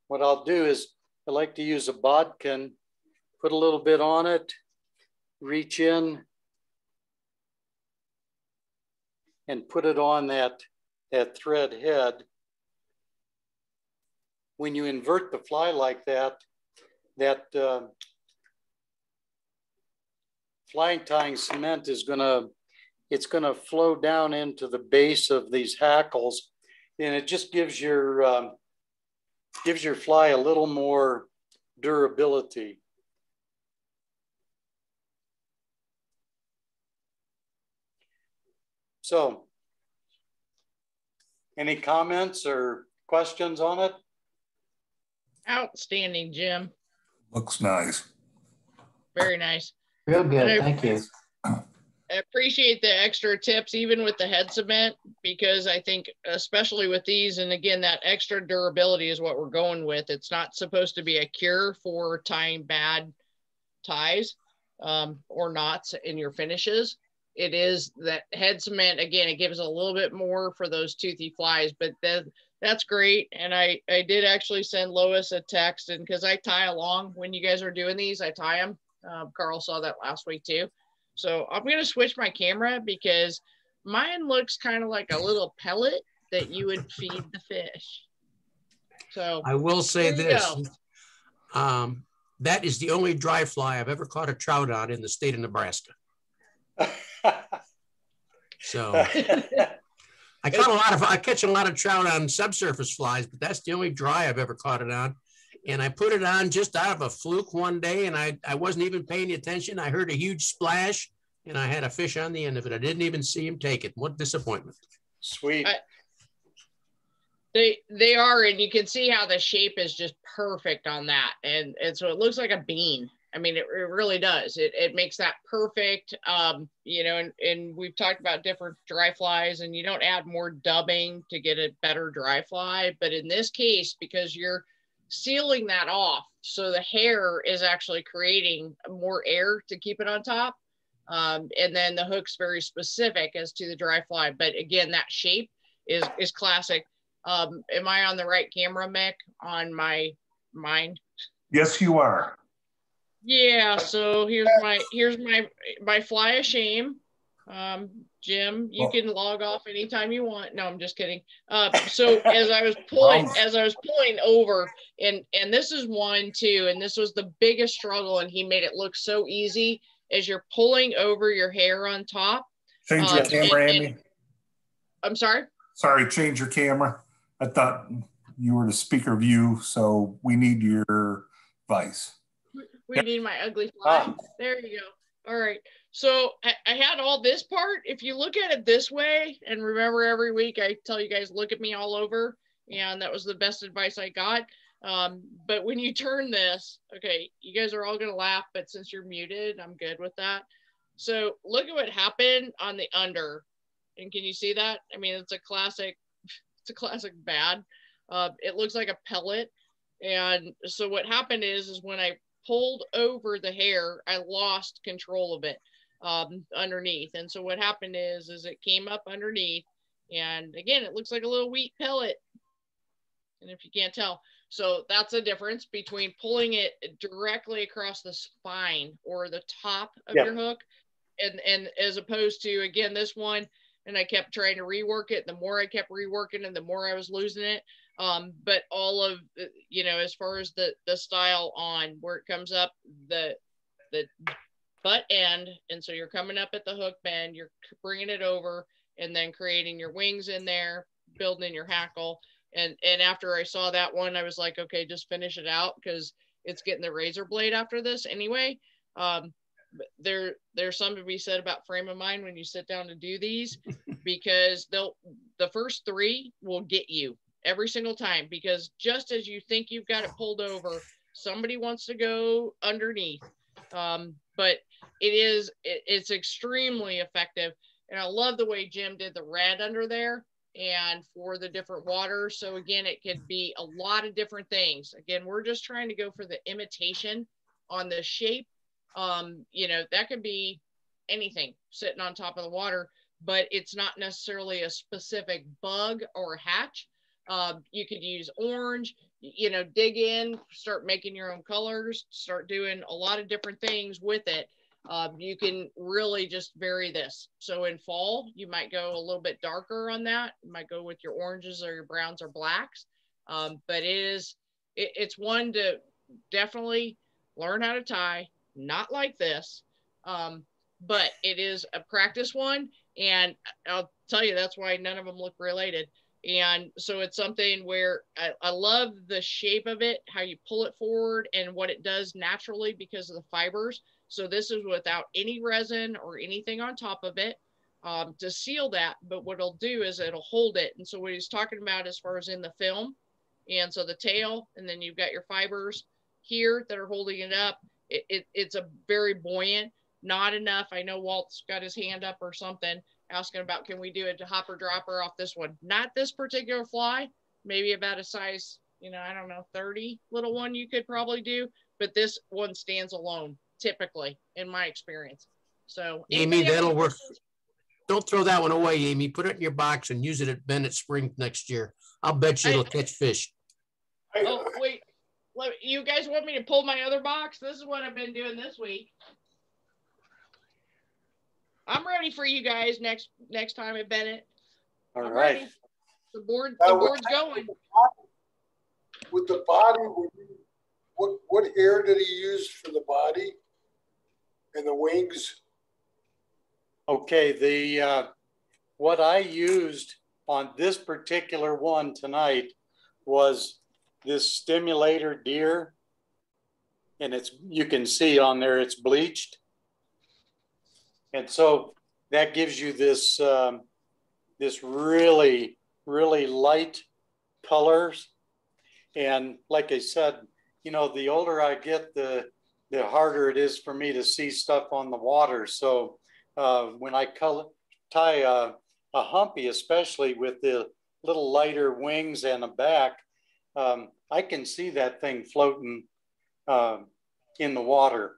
What I'll do is I like to use a bodkin, put a little bit on it, reach in and put it on that thread head. When you invert the fly like that, fly tying cement is it's gonna flow down into the base of these hackles, and it just gives your fly a little more durability. So, any comments or questions on it? Outstanding, Jim. Looks nice. Very nice. Real good, thank you. I appreciate the extra tips, even with the head cement, because I think, especially with these, and again, that extra durability is what we're going with. It's not supposed to be a cure for tying bad ties or knots in your finishes. It is that head cement, again, it gives a little bit more for those toothy flies, but that's great. And I did actually send Lois a text, and because I tie along when you guys are doing these, I tie them. Carl saw that last week too. So I'm going to switch my camera because mine looks kind of like a little pellet that you would feed the fish. So I will say this, that is the only dry fly I've ever caught a trout on in the state of Nebraska. So I catch a lot of trout on subsurface flies, but that's the only dry I've ever caught it on. And I put it on just out of a fluke one day, and I wasn't even paying attention. I heard a huge splash, and I had a fish on the end of it. I didn't even see him take it. What disappointment. Sweet. They are, and you can see how the shape is just perfect on that. And so it looks like a bean. I mean, it really does. It makes that perfect, you know, and we've talked about different dry flies, and you don't add more dubbing to get a better dry fly. But in this case, because you're sealing that off, so the hair is actually creating more air to keep it on top. And then the hook's very specific as to the dry fly. But again, that shape is classic. Am I on the right camera, Mick, on mine? Yes, you are. Yeah, so here's my fly of shame. Jim, you can log off anytime you want. No, I'm just kidding. So as I was pulling over, and this is one too, and this was the biggest struggle, and he made it look so easy as you're pulling over your hair on top. Change your camera, Amy. I'm sorry? Sorry, change your camera. I thought you were the speaker view, so we need your advice. We need my ugly fly. There you go. All right. So I had all this part. If you look at it this way, and remember every week I tell you guys, look at me all over. And that was the best advice I got. But when you turn this, okay, you guys are all going to laugh, but since you're muted, I'm good with that. So look at what happened on the under. And can you see that? I mean, it's a classic bad. It looks like a pellet. And so what happened is when I pulled over the hair, I lost control of it underneath. And so what happened is it came up underneath, and again, it looks like a little wheat pellet. And if you can't tell, so that's the difference between pulling it directly across the spine or the top of your hook, and as opposed to, again, this one, and I kept trying to rework it. The more I kept reworking it, the more I was losing it. But all of, you know, as far as the style on where it comes up, the butt end, and so you're coming up at the hook bend, you're bringing it over, and then creating your wings in there, building your hackle. And after I saw that one, I was like, okay, just finish it out, because it's getting the razor blade after this anyway. There's something to be said about frame of mind when you sit down to do these, because the first three will get you every single time, because just as you think you've got it pulled over, somebody wants to go underneath. But it's extremely effective. And I love the way Jim did the red under there and for the different waters. So again, it could be a lot of different things. Again, we're just trying to go for the imitation on the shape. You know, that could be anything sitting on top of the water, but it's not necessarily a specific bug or hatch. You could use orange, you know, dig in, start making your own colors, start doing a lot of different things with it. You can really just vary this. So in fall, you might go a little bit darker on that. You might go with your oranges or your browns or blacks. But it's one to definitely learn how to tie, not like this. But it is a practice one. And I'll tell you, that's why none of them look related. And so it's something where I love the shape of it, how you pull it forward and what it does naturally because of the fibers. So this is without any resin or anything on top of it to seal that. But what it'll do is it'll hold it. And so what he's talking about as far as in the film, and so the tail, and then you've got your fibers here that are holding it up. It's a very buoyant, not enough. I know Walt's got his hand up or something asking about, can we do a hopper dropper off this one? Not this particular fly, maybe about a size, you know, I don't know, 30 little one you could probably do, but this one stands alone typically in my experience. So Amy, that'll work. Don't throw that one away, Amy. Put it in your box and use it at Bennett Spring next year. I'll bet you it'll catch fish. Oh, wait, you guys want me to pull my other box? This is what I've been doing this week. I'm ready for you guys next time at Bennett. All right. Ready. The board's going. With the body, what hair did he use for the body and the wings? Okay, what I used on this particular one tonight was this stimulator deer, and you can see on there it's bleached. And so that gives you this this really, really light colors. And like I said, you know, the older I get, the harder it is for me to see stuff on the water. So when I tie a humpy, especially with the little lighter wings and a back, I can see that thing floating in the water.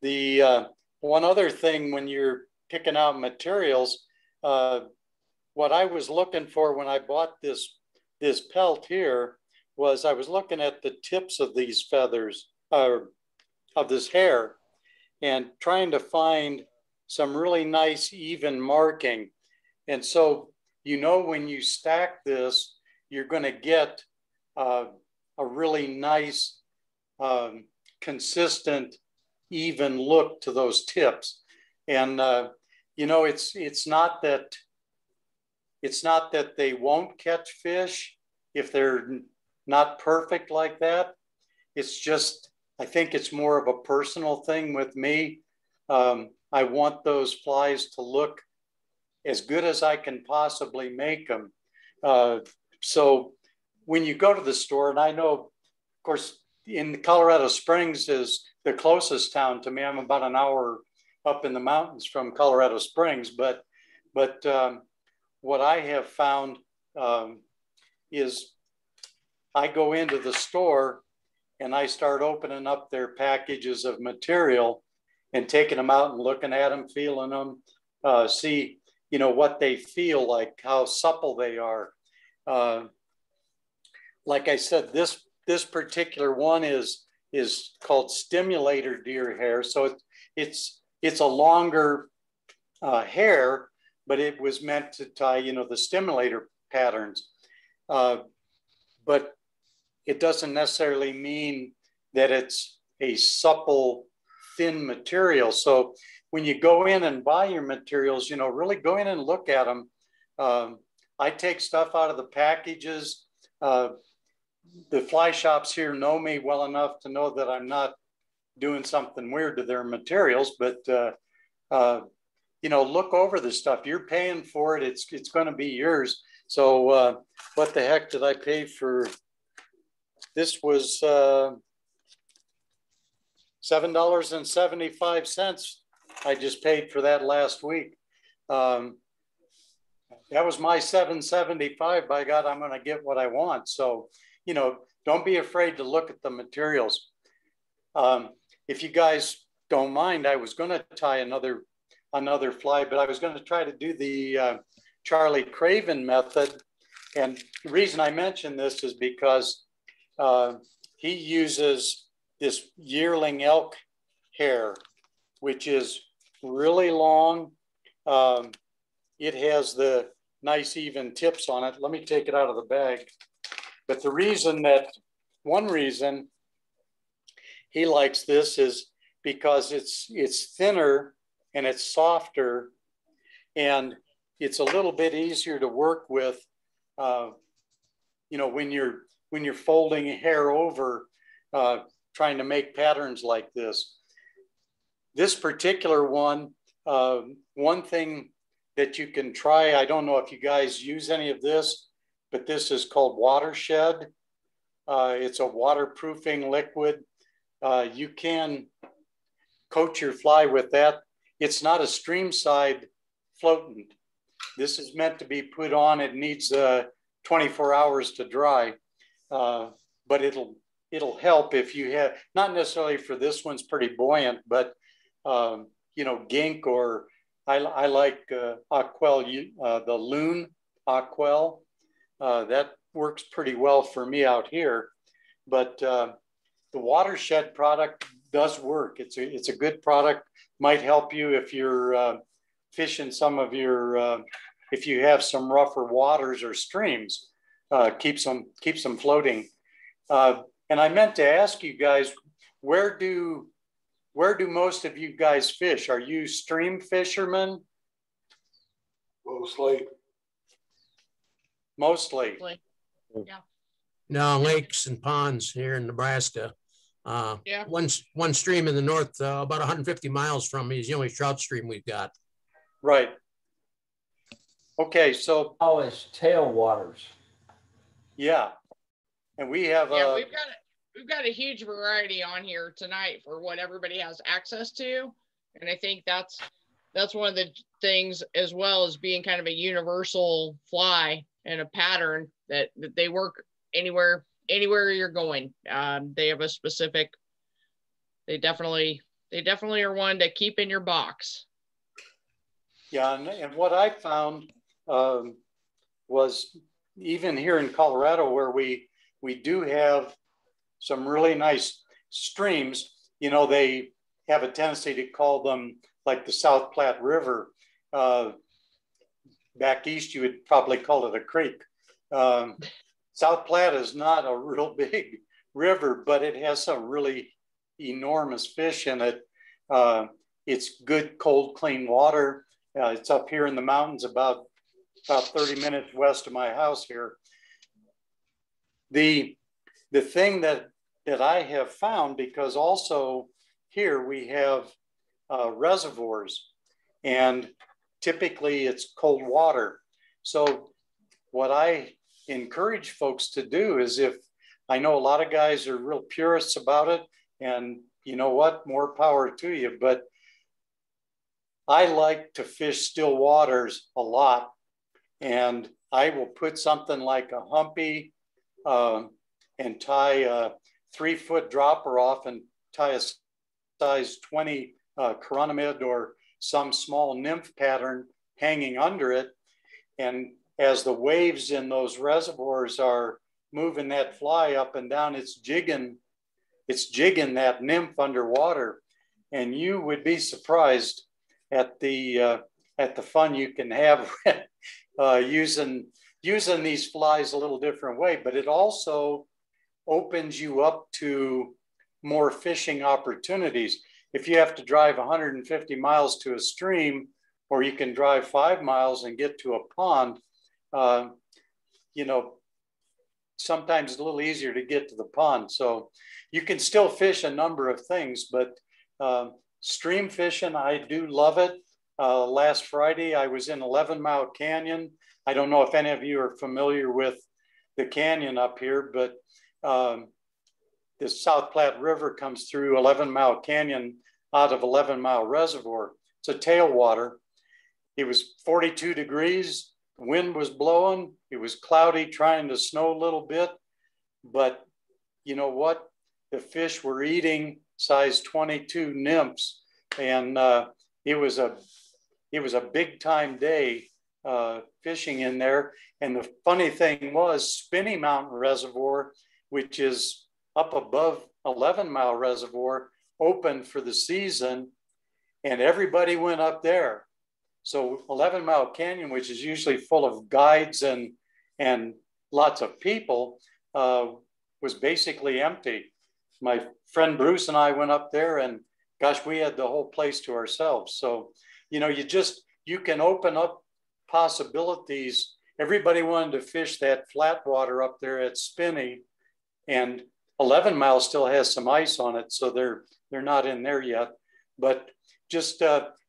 The one other thing when you're picking out materials, what I was looking for when I bought this pelt here was I was looking at the tips of these feathers, of this hair, and trying to find some really nice even marking. And so, you know, when you stack this, you're going to get a really nice, consistent, even look to those tips. And you know, it's not that they won't catch fish if they're not perfect like that. It's just, I think it's more of a personal thing with me. I want those flies to look as good as I can possibly make them. So when you go to the store, and I know, of course, in Colorado Springs is the closest town to me. I'm about an hour up in the mountains from Colorado Springs, but what I have found is I go into the store and I start opening up their packages of material and taking them out and looking at them, feeling them, see, you know, what they feel like, how supple they are. Like I said, this particular one is called stimulator deer hair. So it's a longer hair, but it was meant to tie, you know, the stimulator patterns. But it doesn't necessarily mean that it's a supple, thin material. So when you go in and buy your materials, you know, really go in and look at them. I take stuff out of the packages. The fly shops here know me well enough to know that I'm not doing something weird to their materials, but you know, look over the stuff. You're paying for it. It's going to be yours. So what the heck did I pay for? This was $7.75. I just paid for that last week. That was my 775. By God, I'm going to get what I want. So, you know, don't be afraid to look at the materials. If you guys don't mind, I was going to tie another fly, but I was going to try to do the Charlie Craven method. And the reason I mention this is because he uses this yearling elk hair, which is really long. It has the nice even tips on it. Let me take it out of the bag. But one reason he likes this is because it's thinner and it's softer, and it's a little bit easier to work with. You know, when you're folding hair over, trying to make patterns like this. This particular one, one thing that you can try, I don't know if you guys use any of this, but this is called Watershed. It's a waterproofing liquid. You can coat your fly with that. It's not a stream side floatant. This is meant to be put on. It needs 24 hours to dry, but it'll help if you have, not necessarily for this one's pretty buoyant, but you know, gink, or I like Aquel, the Loon Aquel. That works pretty well for me out here. But the Watershed product does work. It's a good product. Might help you if you're fishing some of your, if you have some rougher waters or streams, keeps them floating. And I meant to ask you guys, where do most of you guys fish? Are you stream fishermen? Mostly. Mostly. Yeah. No, lakes and ponds here in Nebraska. Yeah. One stream in the north, about 150 miles from me, is the only trout stream we've got. Right. Okay, so always tailwaters. Yeah, and we have we've got a huge variety on here tonight for what everybody has access to, and I think that's one of the things, as well as being kind of a universal fly and a pattern that they work anywhere you're going. They have a specific. They definitely are one to keep in your box. Yeah, and what I found was even here in Colorado, where we do have some really nice streams. You know, they have a tendency to call them like the South Platte River. Back east, you would probably call it a creek. South Platte is not a real big river, but it has some really enormous fish in it. It's good, cold, clean water. It's up here in the mountains, about 30 minutes west of my house here. The thing that I have found, because also here we have reservoirs, and typically it's cold water. So what I encourage folks to do is, if I know a lot of guys are real purists about it, and you know what, more power to you, but I like to fish still waters a lot, and I will put something like a humpy and tie a 3-foot dropper off and tie a size 20 chironomid or some small nymph pattern hanging under it. And as the waves in those reservoirs are moving that fly up and down, it's jigging that nymph underwater. And you would be surprised at the fun you can have using these flies a little different way. But it also opens you up to more fishing opportunities. If you have to drive 150 miles to a stream, or you can drive 5 miles and get to a pond, you know, sometimes it's a little easier to get to the pond. So you can still fish a number of things, but stream fishing, I do love it. Last Friday, I was in 11 Mile Canyon. I don't know if any of you are familiar with the canyon up here, but the South Platte River comes through 11 Mile Canyon out of 11 Mile Reservoir. It's a tailwater. it was 42 degrees. The wind was blowing. It was cloudy, trying to snow a little bit. But you know what? The fish were eating size 22 nymphs. And it was a big time day fishing in there. And the funny thing was Spinney Mountain Reservoir, which is up above 11 Mile Reservoir, opened for the season, and everybody went up there. So 11 Mile Canyon, which is usually full of guides and lots of people, was basically empty. My friend Bruce and I went up there, and gosh, we had the whole place to ourselves. So, you know, you can open up possibilities. Everybody wanted to fish that flat water up there at Spinney, and 11 Mile still has some ice on it, so they're not in there yet. But just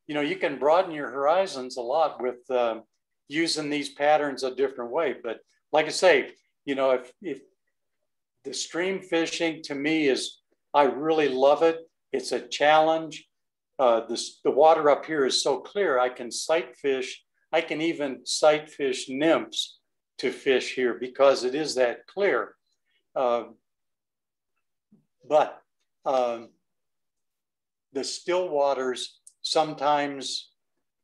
you know, you can broaden your horizons a lot with using these patterns a different way. But like I say, you know, if the stream fishing to me is, I really love it. It's a challenge. The water up here is so clear. I can sight fish. I can even sight fish nymphs to fish here because it is that clear. But the still waters sometimes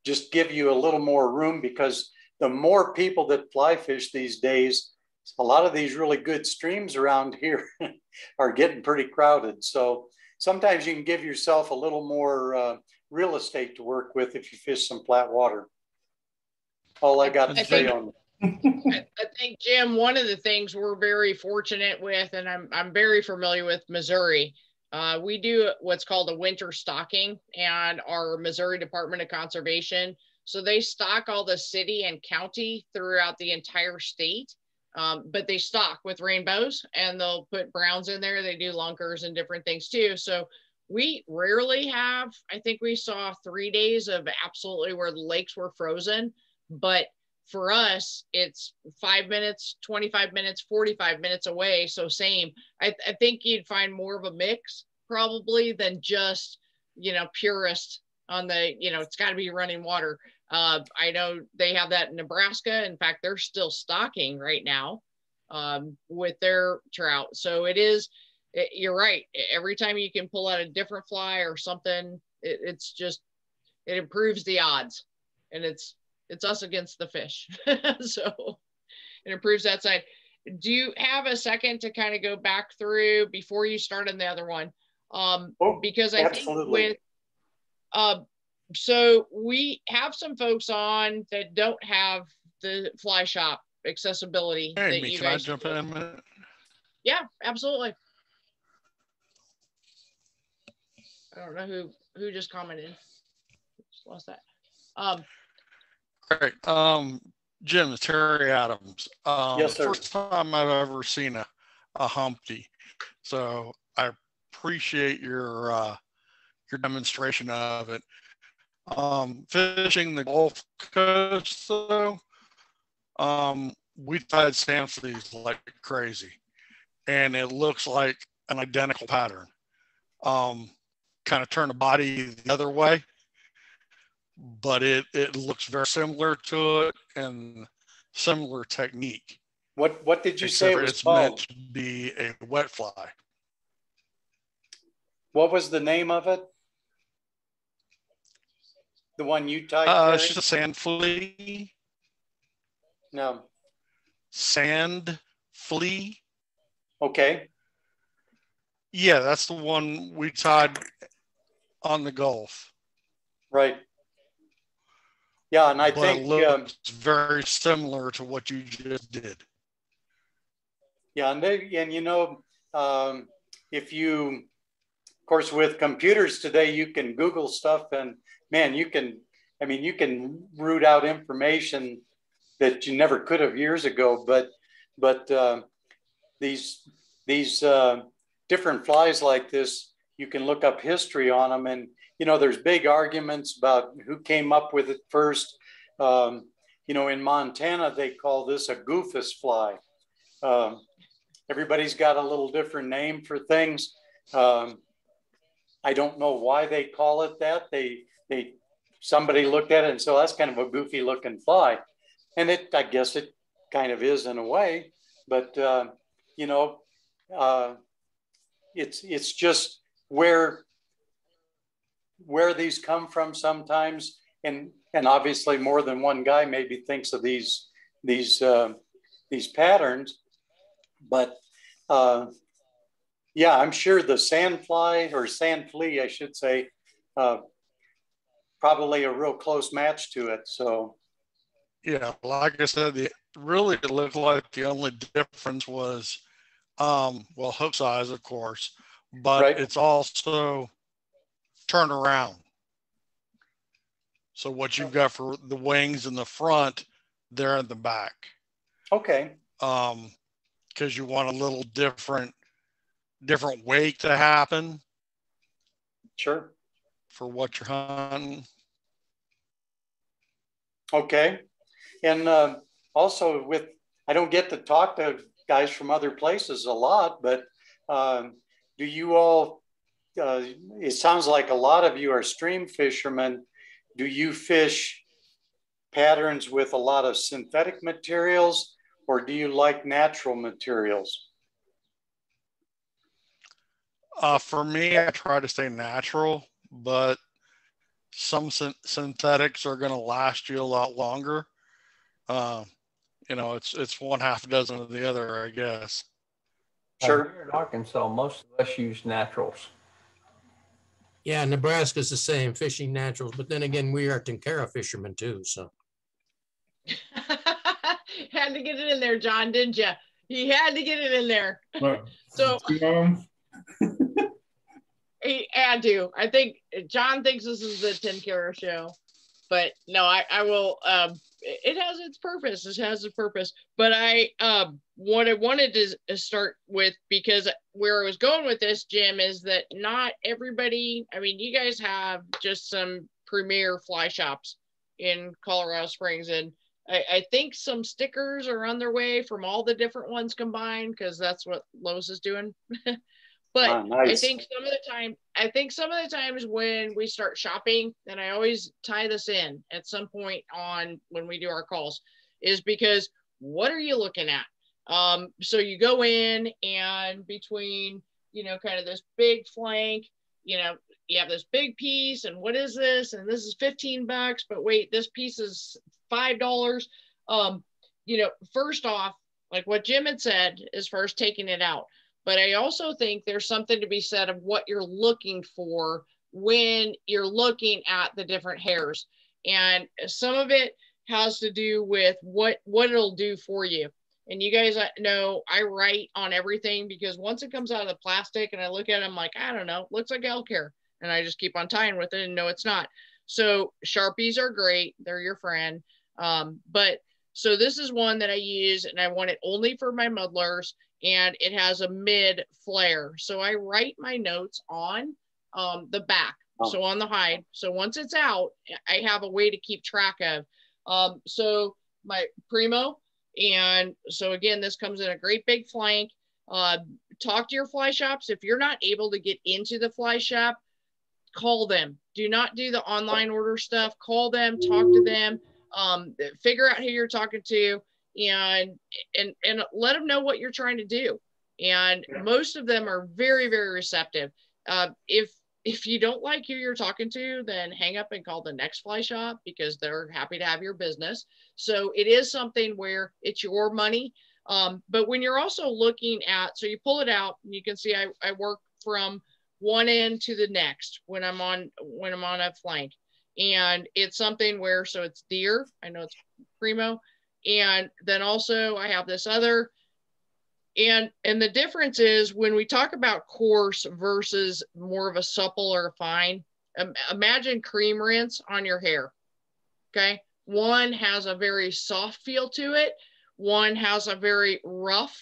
just give you a little more room, because the more people that fly fish these days, a lot of these really good streams around here are getting pretty crowded. So sometimes you can give yourself a little more real estate to work with if you fish some flat water. All I got to say on I think, Jim, one of the things we're very fortunate with, and I'm very familiar with Missouri, we do what's called a winter stocking, and our Missouri Department of Conservation, so they stock all the city and county throughout the entire state, but they stock with rainbows, and they'll put browns in there. They do lunkers and different things too. So we rarely have, I think we saw 3 days of absolutely where the lakes were frozen, but for us, it's 5 minutes, 25 minutes, 45 minutes away. So same, I think you'd find more of a mix probably than just, you know, purist on the, you know, it's got to be running water. I know they have that in Nebraska. In fact, they're still stocking right now with their trout. So you're right. Every time you can pull out a different fly or something, it improves the odds, and it's us against the fish. So it improves that side. Do you have a second to kind of go back through before you start on the other one? Because I absolutely. think so we have some folks on that don't have the fly shop accessibility Hey, that me, you can I guys jump in a minute? Yeah, absolutely. I don't know who just commented. Just lost that. Great. Jim, Terry Adams. Yes, sir. First time I've ever seen a Humpty. So I appreciate your demonstration of it. Fishing the Gulf Coast, though, we tied sand fleas like crazy, and it looks like an identical pattern. Kind of turn the body the other way, but it looks very similar to it and similar technique. What did you say it was it's called? meant to be a wet fly. What was the name of it? The one you tied? It's just a sand flea. No. Sand flea. Okay. Yeah, that's the one we tied on the Gulf. Right. Yeah, and I but think it looks very similar to what you just did. Yeah, and you know, if you, of course, with computers today, you can Google stuff, and man, you can root out information that you never could have years ago. But these different flies like this, you can look up history on them, and you know, there's big arguments about who came up with it first. You know, in Montana, they call this a goofus fly. Everybody's got a little different name for things. I don't know why they call it that. They somebody looked at it and said, that's kind of a goofy looking fly. And I guess it kind of is in a way, but you know, it's just where these come from sometimes, and obviously more than one guy maybe thinks of these patterns, but yeah, I'm sure the sand fly or sand flea, I should say, probably a real close match to it. So yeah, like I said, it looked like the only difference was well, hook size, of course, but right. It's also turn around. So what you've got for the wings in the front, they're in the back. Okay. Because you want a little different wake to happen. Sure. For what you're hunting. Okay. And also I don't get to talk to guys from other places a lot, but do you all, it sounds like a lot of you are stream fishermen. Do you fish patterns with a lot of synthetic materials, or do you like natural materials? For me, I try to stay natural, but some synthetics are going to last you a lot longer. You know, it's one half dozen of the other, I guess. Sure. Here in Arkansas, most of us use naturals. Yeah, Nebraska's the same, fishing naturals. But then again, we are Tenkara fishermen too, so. Had to get it in there, John, didn't you? He had to get it in there. What? So he had to. I think John thinks this is the Tenkara show, but no, I will. It has its purpose. It has a purpose. But what I wanted to start with, because where I was going with this, Jim, is that not everybody. I mean, you guys have just some premier fly shops in Colorado Springs, and I think some stickers are on their way from all the different ones combined, because that's what Lowe's is doing. But nice. I think some of the times when we start shopping, and I always tie this in at some point on when we do our calls, is because what are you looking at? So you go in, and between, you know, kind of this big flank, you know, you have this big piece, and what is this? And this is $15, but wait, this piece is $5. You know, first off, like what Jim had said, is first taking it out. But I also think there's something to be said of what you're looking for when you're looking at the different hairs. And some of it has to do with what it'll do for you. And you guys know I write on everything, because once it comes out of the plastic and I look at it, I'm like, I don't know, looks like elk hair. And I just keep on tying with it, and no, it's not. So Sharpies are great. They're your friend. But so this is one that I use, and I want it only for my muddlers, and it has a mid flare. So I write my notes on the back, so on the hide. So once it's out, I have a way to keep track of. So my Primo, and so again, this comes in a great big flank. Talk to your fly shops. If you're not able to get into the fly shop, call them. Do not do the online order stuff. Call them, talk to them, figure out who you're talking to, and let them know what you're trying to do. And most of them are very, very receptive. If you don't like who you're talking to, then hang up and call the next fly shop, because they're happy to have your business. So it is something where it's your money. But when you're also looking at, so you pull it out, and you can see I work from one end to the next when I'm on a flank. And it's something where, so it's deer, I know it's Primo, and then also I have this other, and the difference is when we talk about coarse versus more of a supple or a fine, imagine cream rinse on your hair. Okay, one has a very soft feel to it, one has a very rough.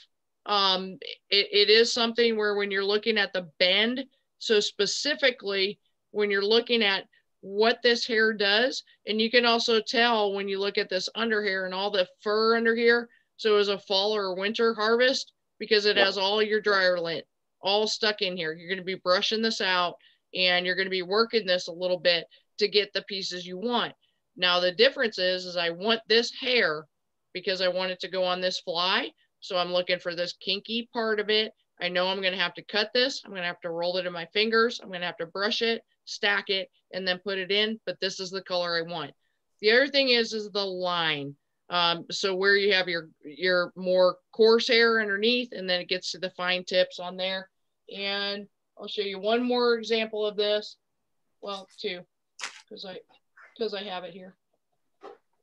It is something where when you're looking at the bend, so specifically when you're looking at what this hair does, and you can also tell when you look at this under hair and all the fur under here, so as a fall or winter harvest, because it has all your dryer lint all stuck in here. You're going to be brushing this out, and you're going to be working this a little bit. to get the pieces you want. Now the difference is I want this hair because I want it to go on this fly. So I'm looking for this kinky part of it. I know I'm going to have to cut this. I'm going to have to roll it in my fingers. I'm going to have to brush it, stack it, and then put it in. But this is the color I want. The other thing is the line. So where you have your more coarse hair underneath, and then it gets to the fine tips on there. And I'll show you one more example of this. Well, two, because I have it here.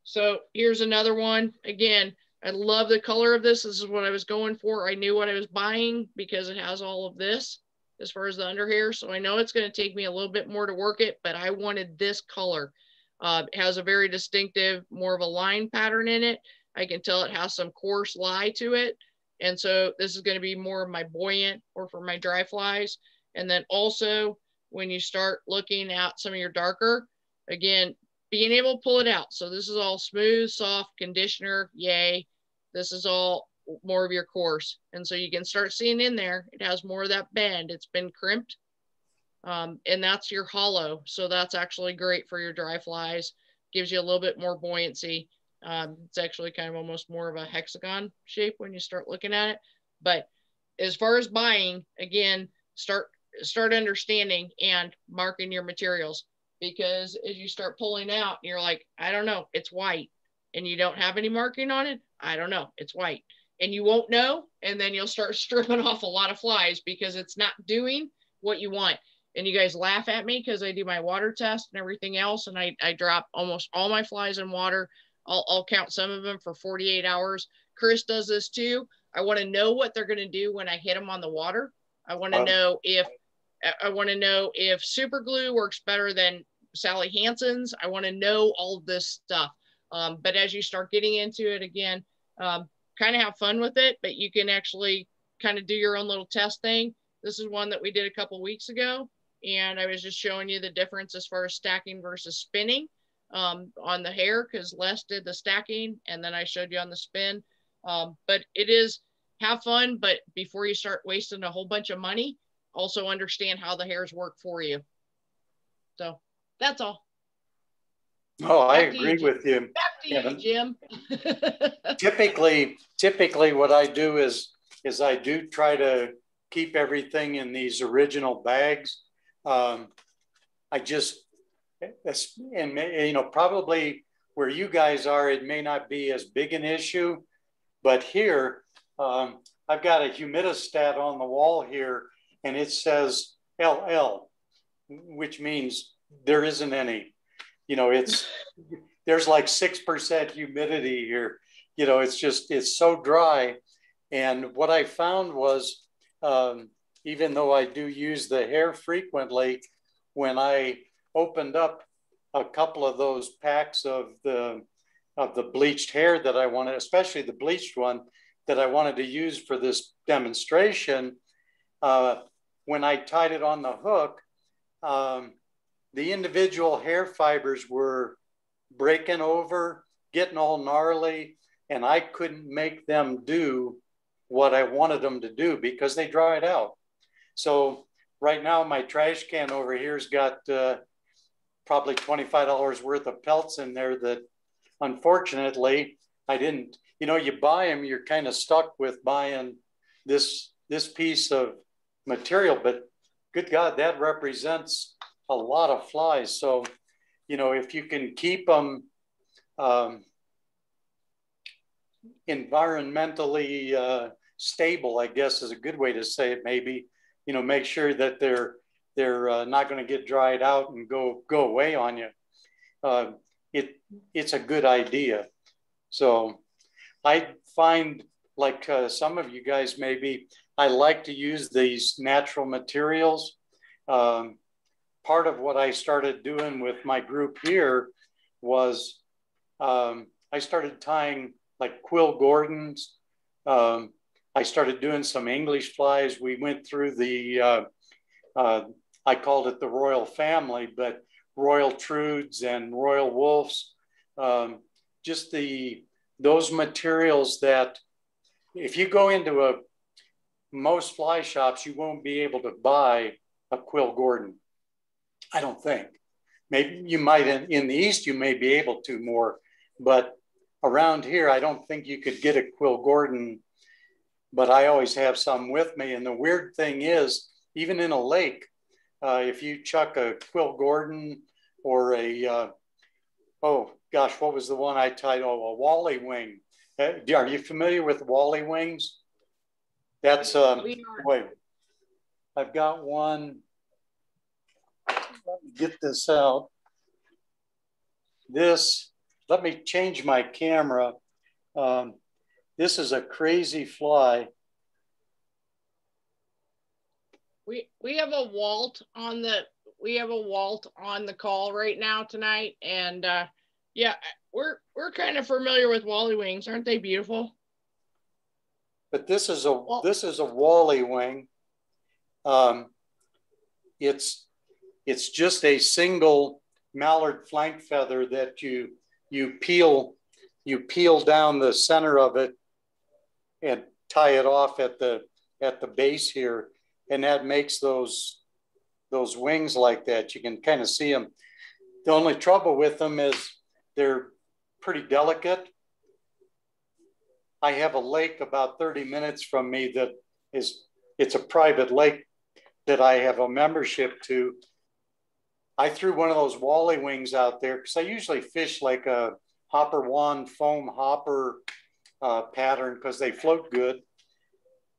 So here's another one. Again, I love the color of this. This is what I was going for. I knew what I was buying because it has all of this as far as the under hair. So I know it's going to take me a little bit more to work it, but I wanted this color. It has a very distinctive, more of a line pattern in it. I can tell it has some coarse lie to it. And so this is going to be more of my buoyant or for my dry flies. And then also when you start looking at some of your darker, again, being able to pull it out. So this is all smooth, soft conditioner. Yay. This is all more of your coarse. And so you can start seeing in there, it has more of that bend. It's been crimped. And that's your hollow. So that's actually great for your dry flies. Gives you a little bit more buoyancy. It's actually kind of almost more of a hexagon shape when you start looking at it. But as far as buying, again, start understanding and marking your materials, because as you start pulling out, you're like, I don't know, it's white, and you don't have any marking on it. I don't know, it's white, and you won't know. And then you'll start stripping off a lot of flies because it's not doing what you want. And you guys laugh at me because I do my water test and everything else. And I drop almost all my flies in water. I'll count some of them for 48 hours. Chris does this too. I want to know what they're going to do when I hit them on the water. I want to know if super glue works better than Sally Hansen's. I want to know all this stuff. But as you start getting into it again, kind of have fun with it, but you can actually kind of do your own little test thing. This is one that we did a couple weeks ago. And I was just showing you the difference as far as stacking versus spinning on the hair, because Les did the stacking and then I showed you on the spin. But it is have fun, but before you start wasting a whole bunch of money, also understand how the hairs work for you. So that's all. Oh, I agree with you. Back to you, Jim. Typically what I do is I do try to keep everything in these original bags. I just, and you know, probably where you guys are, it may not be as big an issue, but here, I've got a humidistat on the wall here, and it says LL, which means there isn't any. You know, there's like 6% humidity here. You know, it's so dry. And what I found was, even though I do use the hair frequently, when I opened up a couple of those packs of the bleached hair that I wanted, especially the bleached one that I wanted to use for this demonstration, when I tied it on the hook, the individual hair fibers were breaking over, getting all gnarly, and I couldn't make them do what I wanted them to do because they dried out. So right now my trash can over here's got probably $25 worth of pelts in there that unfortunately I didn't. You know, you buy them, you're kind of stuck with buying this piece of material, but good God, that represents a lot of flies. So, you know, if you can keep them environmentally stable, I guess is a good way to say it, maybe, you know, make sure that they're not going to get dried out and go away on you. It's a good idea. So I find, like some of you guys maybe, I like to use these natural materials. Part of what I started doing with my group here was I started tying like Quill Gordons. I started doing some English flies. We went through the, I called it the Royal Family, but Royal Trudes and Royal Wolves, just those materials that if you go into most fly shops, you won't be able to buy a Quill Gordon, I don't think. maybe you might in the East, you may be able to more, but around here, I don't think you could get a Quill Gordon, but I always have some with me. And the weird thing is, even in a lake, if you chuck a Quill Gordon or a, oh gosh, what was the one I tied? Oh, a Wally wing. Are you familiar with Wally wings? That's, wait, I've got one. Let me get this out. This, let me change my camera. This is a crazy fly. We have a Walt on the call right now tonight, and yeah, we're kind of familiar with Wally wings. Aren't they beautiful? But this is a Wally wing. It's just a single mallard flank feather that you peel down the center of it and tie it off at the base here, and that makes those wings like that. You can kind of see them. The only trouble with them is they're pretty delicate. I have a lake about 30 minutes from me that it's a private lake that I have a membership to. I threw one of those Wally wings out there because I usually fish like a hopper wand foam hopper pattern because they float good.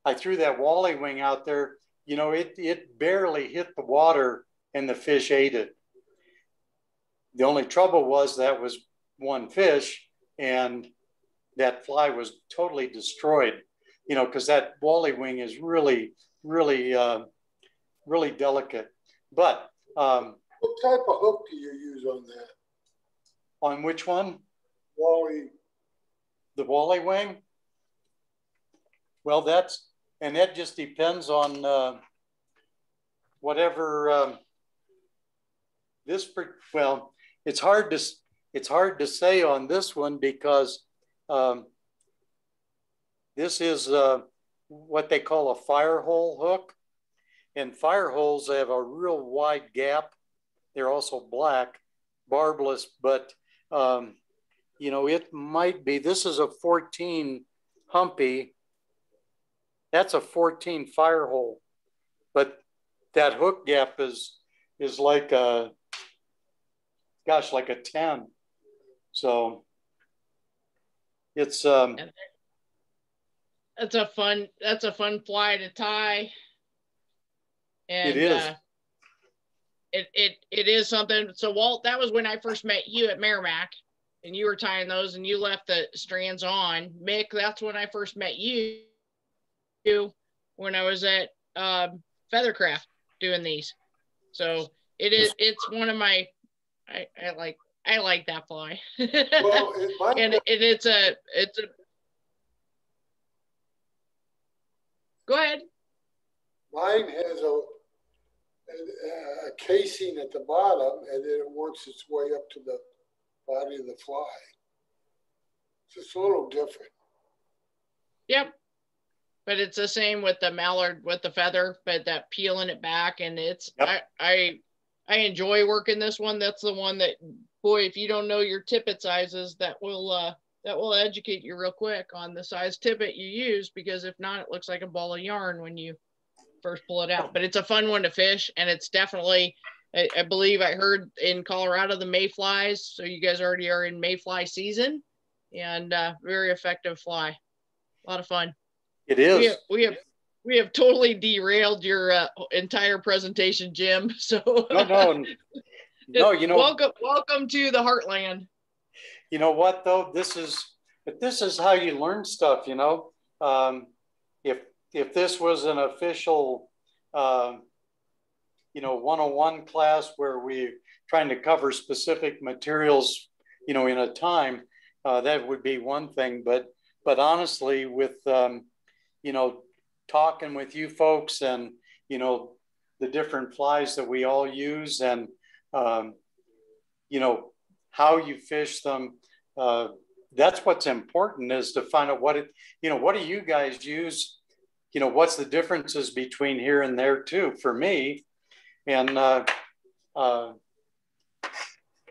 I threw that Wally wing out there. You know, it barely hit the water and the fish ate it. The only trouble was that was one fish and that fly was totally destroyed, you know, because that Wally wing is really, really, really delicate. But what type of hook do you use on that? On which one? Wally. The Wally wing? Well, that just depends on whatever well, it's hard to say on this one because this is what they call a fire hole hook, and fire holes have a real wide gap. They're also black, barbless, but you know, it might be, this is a 14 humpy. That's a 14 fire hole, but that hook gap is like a, gosh, like a 10. So it's that's a fun fly to tie. And it is. It is something. So Walt, that was when I first met you at Merrimack, and you were tying those and you left the strands on. Mick, that's when I first met you when I was at Feathercraft doing these. So it's one of my, I like that fly. Well, it's a go ahead. Mine has a casing at the bottom, and then it works its way up to the body of the fly. It's just a little different. Yep. But it's the same with the mallard with the feather, but that peeling it back, and it's yep. I enjoy working this one. That's the one that, boy, if you don't know your tippet sizes, that will educate you real quick on the size tippet you use, because if not, it looks like a ball of yarn when you first pull it out. But it's a fun one to fish, and it's definitely, I believe I heard in Colorado the mayflies, so you guys already are in mayfly season, and very effective fly. A lot of fun. It is. We have totally derailed your entire presentation, Jim. So no, you know, welcome to the Heartland. You know what though? This is how you learn stuff. You know, if this was an official, you know, 101 class where we're trying to cover specific materials, you know, in a time, that would be one thing. But honestly, with you know, talking with you folks and, you know, the different flies that we all use and, you know, how you fish them. That's what's important, is to find out what do you guys use? You know, what's the differences between here and there too, for me. And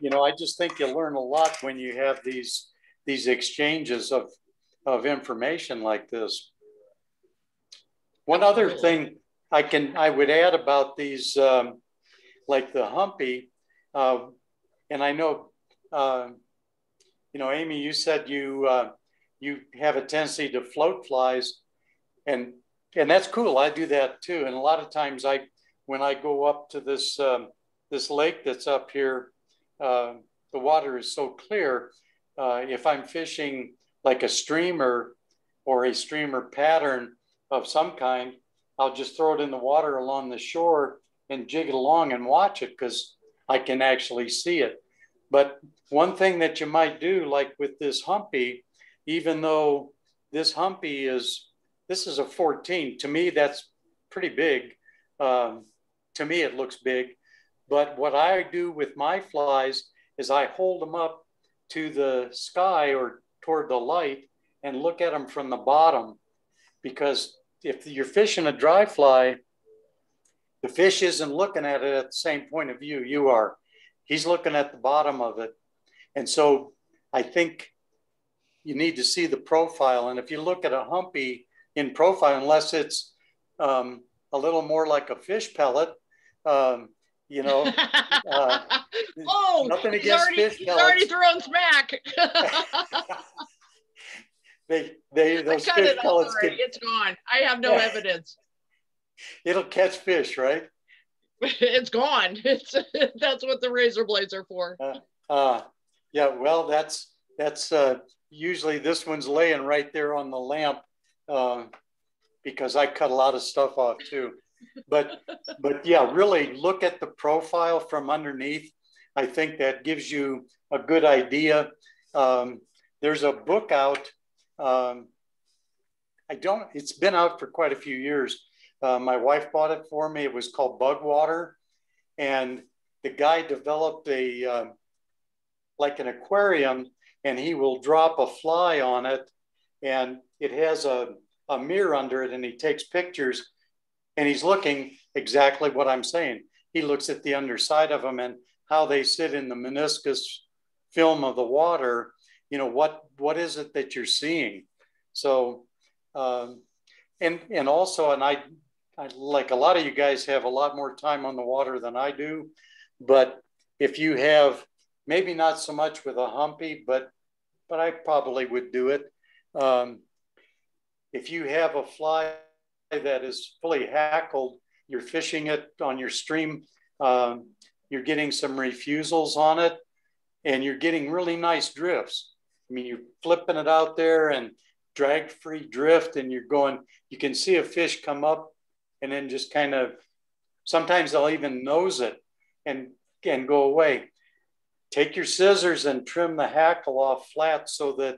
you know, I just think you learn a lot when you have these exchanges of information like this. One other thing I would add about these, like the humpy, and I know, you know, Amy, you said you have a tendency to float flies, and that's cool. I do that too. And a lot of times when I go up to this this lake that's up here, the water is so clear. If I'm fishing like a streamer or a streamer pattern of some kind, I'll just throw it in the water along the shore and jig it along and watch it because I can actually see it. But one thing that you might do, like with this humpy, even though this humpy this is a 14, to me, that's pretty big. To me, it looks big. But what I do with my flies is I hold them up to the sky or toward the light and look at them from the bottom. Because if you're fishing a dry fly, the fish isn't looking at it at the same point of view you are. He's looking at the bottom of it. And so I think you need to see the profile. And if you look at a humpy in profile, unless it's a little more like a fish pellet, you know, oh, nothing against fish pellets. He's already thrown smack. Those fish pellets it's gone. I have no evidence. It'll catch fish, right? It's gone. That's what the razor blades are for. Yeah, well, that's usually this one's laying right there on the lamp because I cut a lot of stuff off too. But yeah, really look at the profile from underneath. I think that gives you a good idea. There's a book out. It's been out for quite a few years. My wife bought it for me. It was called Bug Water. And the guy developed like an aquarium, and he will drop a fly on it. And it has a mirror under it, and he takes pictures, and he's looking exactly what I'm saying. He looks at the underside of them and how they sit in the meniscus film of the water. You know, what is it that you're seeing? So, and also, and I like a lot of you guys have a lot more time on the water than I do, but if you have, maybe not so much with a humpy, but I probably would do it. If you have a fly that is fully hackled, you're fishing it on your stream, you're getting some refusals on it, and you're getting really nice drifts. I mean, you're flipping it out there and drag-free drift, and you're going, you can see a fish come up and then just kind of, sometimes they'll even nose it and go away. Take your scissors and trim the hackle off flat so that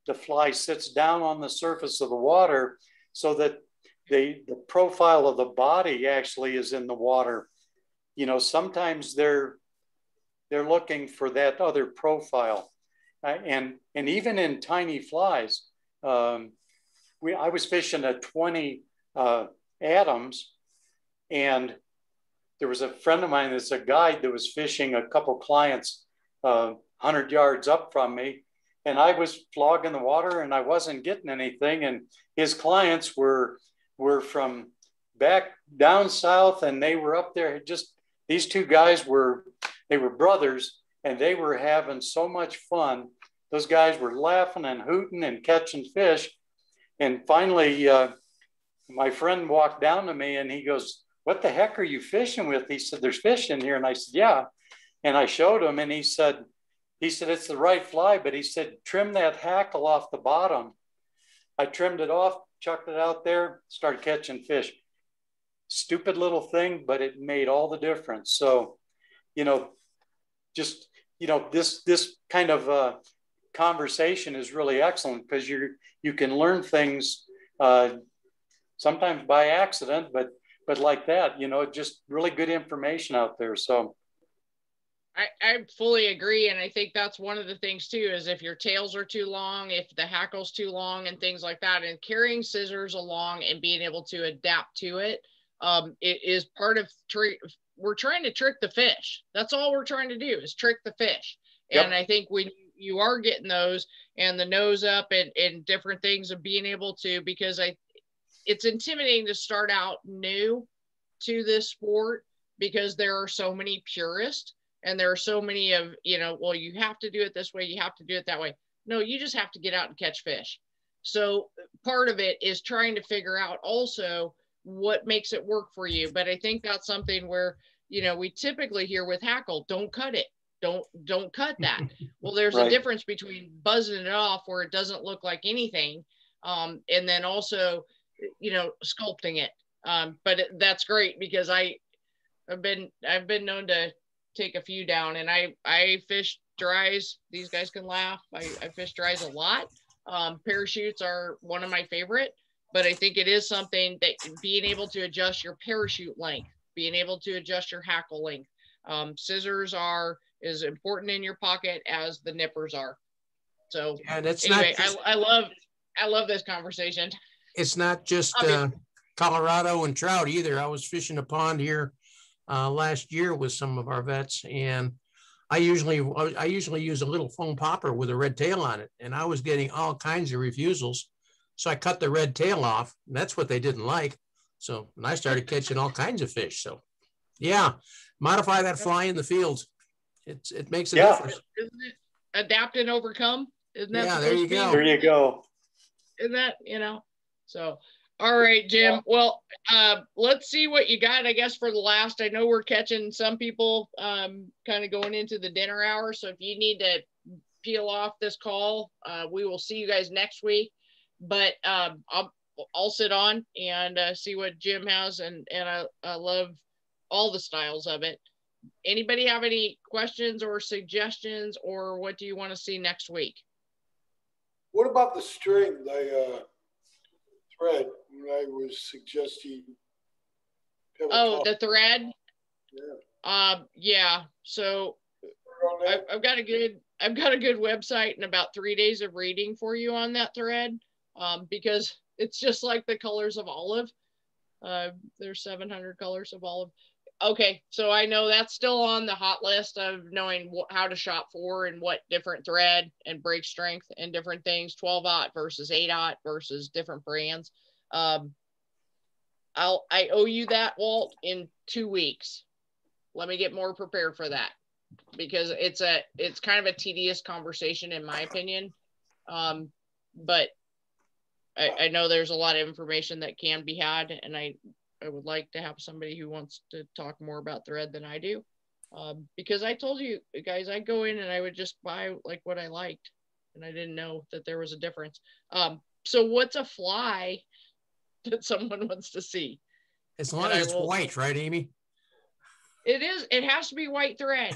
the fly sits down on the surface of the water so that the profile of the body actually is in the water. You know, sometimes they're looking for that other profile. And even in tiny flies, I was fishing a 20 Adams, and there was a friend of mine that's a guide that was fishing a couple clients 100 yards up from me, and I was flogging the water and I wasn't getting anything, and his clients were from back down south, and they were up there. Just these two guys were brothers, and they were having so much fun. Those guys were laughing and hooting and catching fish. And finally, my friend walked down to me and he goes, "What the heck are you fishing with?" He said, "There's fish in here." And I said, "Yeah." And I showed him, and he said, "It's the right fly," but he said, "Trim that hackle off the bottom." I trimmed it off, chucked it out there, started catching fish. Stupid little thing, but it made all the difference. So, you know, just, you know, this kind of conversation is really excellent because you can learn things sometimes by accident, but like that, you know, just really good information out there. So I fully agree. And I think that's one of the things too, is if your tails are too long, if the hackle's too long and things like that, and carrying scissors along and being able to adapt to it, it is part of we're trying to trick the fish. That's all we're trying to do is trick the fish. Yep. And I think when you are getting those and the nose up and different things of being able to, because it's intimidating to start out new to this sport because there are so many purists and there are so many of, you know, well, you have to do it this way, you have to do it that way. No, you just have to get out and catch fish. So part of it is trying to figure out also what makes it work for you. But I think that's something where, you know, we typically hear with hackle, don't cut it. Don't cut that. Well, there's Right. a difference between buzzing it off where it doesn't look like anything. And then also, you know, sculpting it. But that's great because I've been known to take a few down, and I fish dries. These guys can laugh. I fish dries a lot. Parachutes are one of my favorite, but I think it is something that being able to adjust your parachute length, being able to adjust your hackle length. Scissors are as important in your pocket as the nippers are. So and it's anyway, not just, I love this conversation. it's not just Colorado and trout either. I was fishing a pond here last year with some of our vets, and I usually use a little foam popper with a red tail on it, and I was getting all kinds of refusals. So I cut the red tail off, and that's what they didn't like. So, and I started catching all kinds of fish. So yeah, modify that fly in the field. It makes a difference. Isn't it adapt and overcome? Isn't that there you go. There you go. Isn't that, you know? So, all right, Jim. Well, let's see what you got, I guess, for the last. I know we're catching some people kind of going into the dinner hour. So if you need to peel off this call, we will see you guys next week. But I'll sit on and see what Jim has. And I love all the styles of it. Anybody have any questions or suggestions, or what do you want to see next week? What about the string, the thread? I was suggesting. Oh, the thread. Yeah. Yeah. So I've got a good website and about 3 days of reading for you on that thread, because it's just like the colors of olive. There's 700 colors of olive. Okay, so I know that's still on the hot list of knowing how to shop for and what different thread and break strength and different things, 12-aught versus 8-aught versus different brands. I owe you that, Walt, in 2 weeks. Let me get more prepared for that, because it's kind of a tedious conversation in my opinion. But I know there's a lot of information that can be had, and I would like to have somebody who wants to talk more about thread than I do. Because I told you guys, I'd go in and I would just buy like what I liked, and I didn't know that there was a difference. So what's a fly that someone wants to see? As long as it's white, right, Amy? It is. It has to be white thread.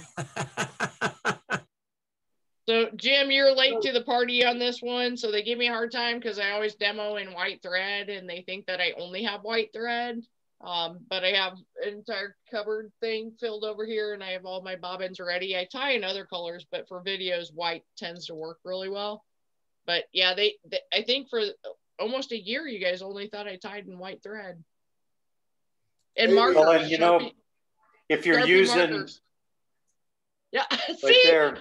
So Jim, you're late to the party on this one. So they give me a hard time because I always demo in white thread and they think that I only have white thread. But I have an entire cupboard thing filled over here and I have all my bobbins ready. I tie in other colors, but for videos, white tends to work really well. But yeah, I think for almost a year, you guys only thought I tied in white thread. And markers. Well, and, you know, if you're using markers. Yeah, right see? there.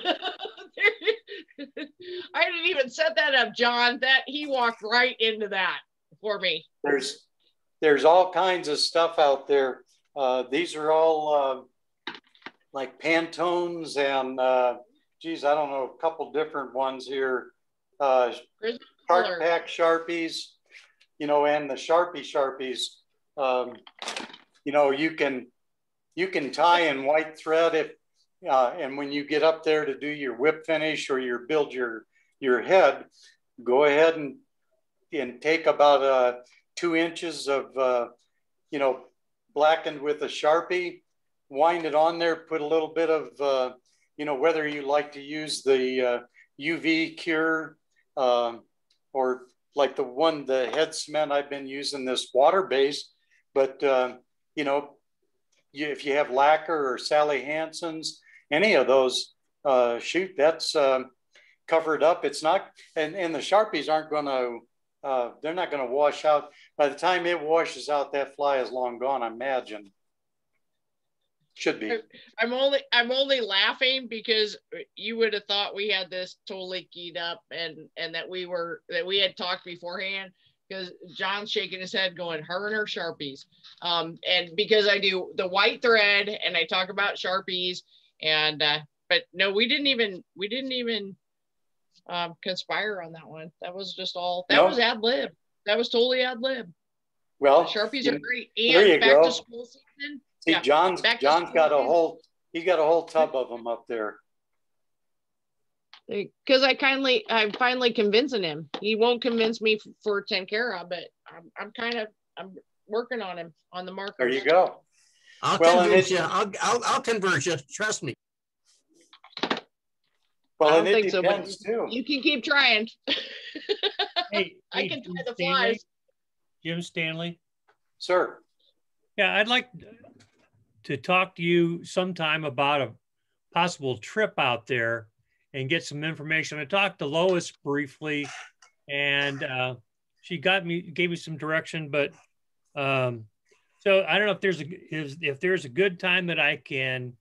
I didn't even set that up, John. That he walked right into that for me. There's all kinds of stuff out there. These are all like Pantones and geez, I don't know, a couple different ones here. Cart Pack Sharpies, you know, and the Sharpies. You know, you can tie in white thread if. And when you get up there to do your whip finish or build your head, go ahead and take about 2 inches of, you know, blackened with a Sharpie, wind it on there, put a little bit of, you know, whether you like to use the UV cure or like the head cement I've been using, this water-based, but, you know, if you have lacquer or Sally Hansen's, any of those, shoot, that's covered up. It's not, and the Sharpies aren't going to, they're not going to wash out. By the time it washes out, that fly is long gone, I imagine. Should be. I'm only laughing because you would have thought we had this totally keyed up and that we had talked beforehand, because John's shaking his head going, her and her Sharpies. And because I do the white thread and I talk about Sharpies and but no, we didn't even conspire on that one. That was just all that was ad lib. That was totally ad lib. Well, the Sharpies are great. And there you back go. to school season. See, Yeah, John's got a whole tub of them up there. Because I'm finally convincing him. He won't convince me for Tenkara, but I'm working on him on the markers. There you go. I'll convince you. I'll convert you. Trust me. Well, I and don't it think so, depends but too. you can keep trying. Hey, I can tie the Stanley, flies. Jim Stanley. Sir. Yeah, I'd like to talk to you sometime about a possible trip out there and get some information. I talked to Lois briefly, and she gave me some direction. But so I don't know if there's a good time that I can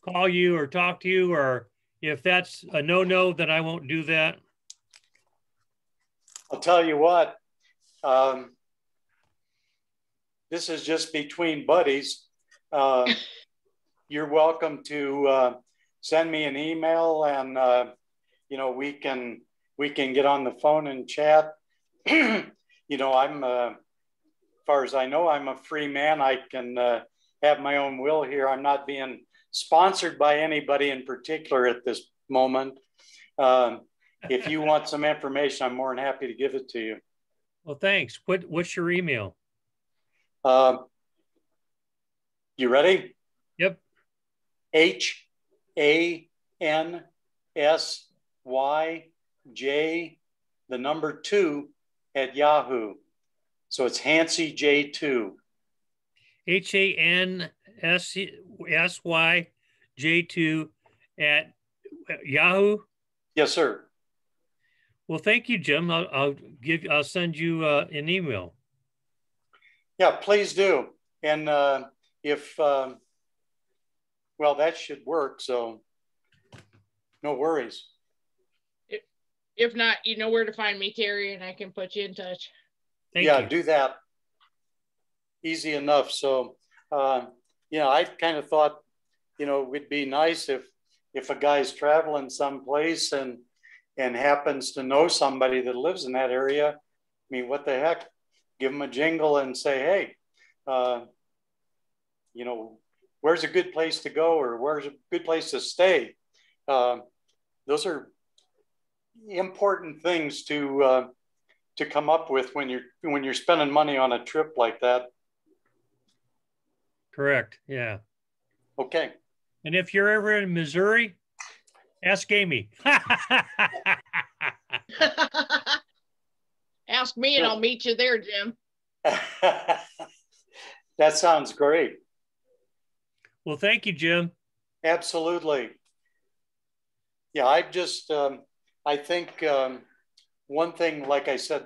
call you or talk to you, or if that's a no, then I won't do that. I'll tell you what. This is just between buddies. You're welcome to send me an email, and we can get on the phone and chat. I'm as far as I know, I'm a free man. I can have my own will here. I'm not being sponsored by anybody in particular at this moment. If you want some information, I'm more than happy to give it to you. Well, thanks. What's your email? You ready? Yep. HANSYJ2 at Yahoo. So it's Hansy J2. HANSYJ2 at Yahoo. Yes, sir. Well, thank you, Jim. I'll send you an email. Yeah, please do. And if well, that should work. So no worries. If not, you know where to find me, Terry, and I can put you in touch. Thank you. Do that. Easy enough. So I kind of thought, it would be nice if a guy's traveling someplace and happens to know somebody that lives in that area. I mean, what the heck? Give them a jingle and say, hey, where's a good place to go, or where's a good place to stay? Those are important things to come up with when you're spending money on a trip like that. Correct. Yeah. Okay. And if you're ever in Missouri, ask Amy. Ask me and I'll meet you there, Jim. That sounds great. Well, thank you, Jim. Absolutely. Yeah, I just, I think one thing, like I said,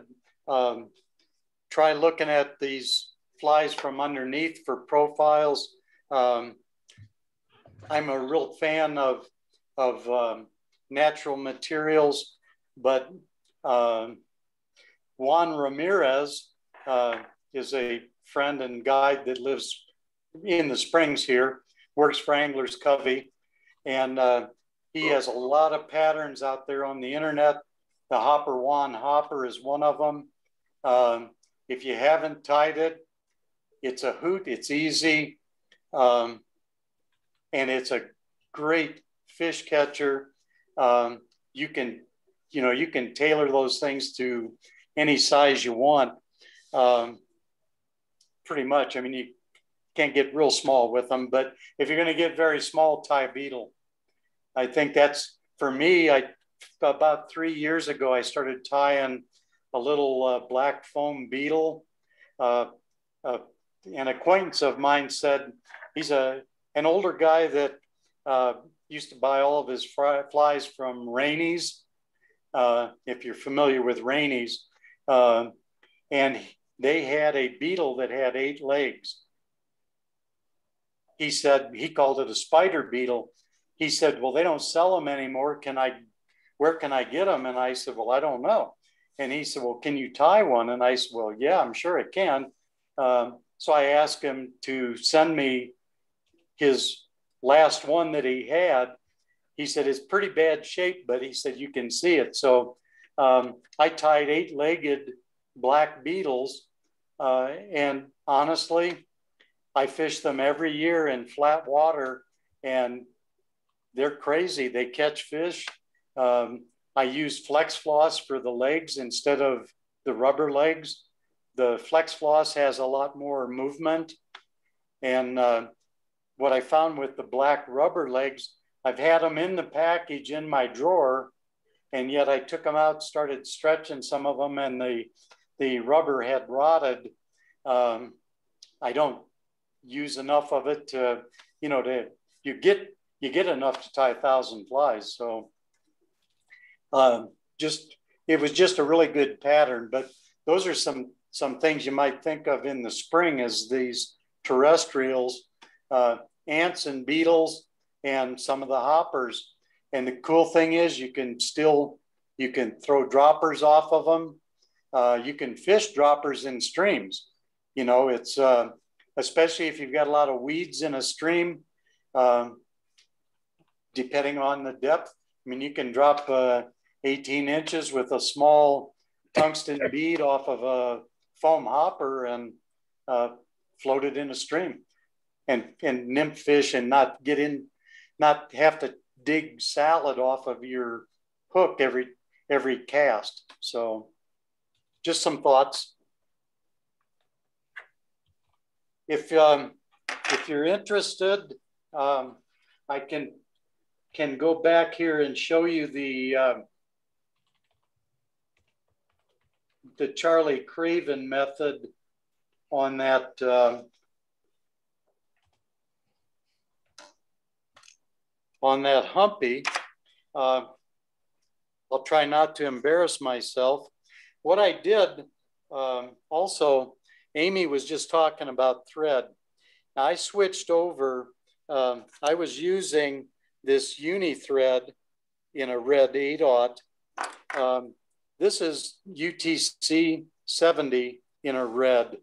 try looking at these flies from underneath for profiles. I'm a real fan of natural materials, but Juan Ramirez is a friend and guide that lives in the Springs here, works for Anglers Covey, and he has a lot of patterns out there on the internet. The Hopper Juan Hopper is one of them. If you haven't tied it, it's a hoot, it's easy, and it's a great fish catcher. You can tailor those things to any size you want. Pretty much. I mean, you can't get real small with them, but if you're going to get very small, tie a beetle. I think that's, for me, about 3 years ago, I started tying a little black foam beetle. An acquaintance of mine said, he's an older guy that used to buy all of his flies from Rainey's, if you're familiar with Rainey's. And they had a beetle that had 8 legs. he said, he called it a spider beetle. He said, well, they don't sell them anymore. Where can I get them? And I said, well, I don't know. And he said, well, can you tie one? And I said, well, yeah, I'm sure it can. So I asked him to send me his last one that he had. He said, it's pretty bad shape, but he said, you can see it. So I tied 8-legged black beetles. And honestly, I fish them every year in flat water, and they're crazy. They catch fish. I use flex floss for the legs instead of the rubber legs. The flex floss has a lot more movement. And what I found with the black rubber legs, I've had them in the package in my drawer, and yet I took them out, started stretching some of them, and the rubber had rotted. I don't use enough of it to, you get enough to tie 1,000 flies. So it was just a really good pattern. But those are some things you might think of in the spring as these terrestrials, ants and beetles, and some of the hoppers. And the cool thing is you can throw droppers off of them. You can fish droppers in streams. It's especially if you've got a lot of weeds in a stream, depending on the depth. I mean, you can drop 18 inches with a small tungsten bead off of a foam hopper and float it in a stream and nymph fish and not have to dig salad off of your hook every cast. So just some thoughts. If you're interested, I can go back here and show you the Charlie Craven method on that humpy. I'll try not to embarrass myself. What I did also, Amy was just talking about thread. Now, I switched over. I was using this uni thread in a red 8/0. This is UTC 70 in a red.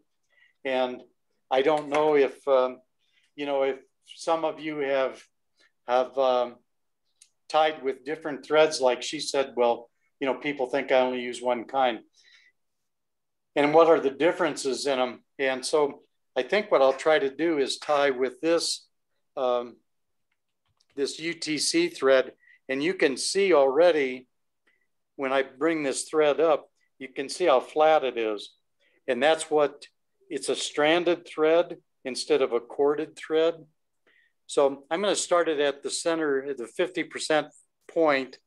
And I don't know if, if some of you have tied with different threads, like she said, well, people think I only use one kind. And what are the differences in them? And so I think what I'll try to do is tie with this, this UTC thread. And you can see already when I bring this thread up, you can see how flat it is. And that's what, it's a stranded thread instead of a corded thread. So I'm going to start it at the center, at the 50% point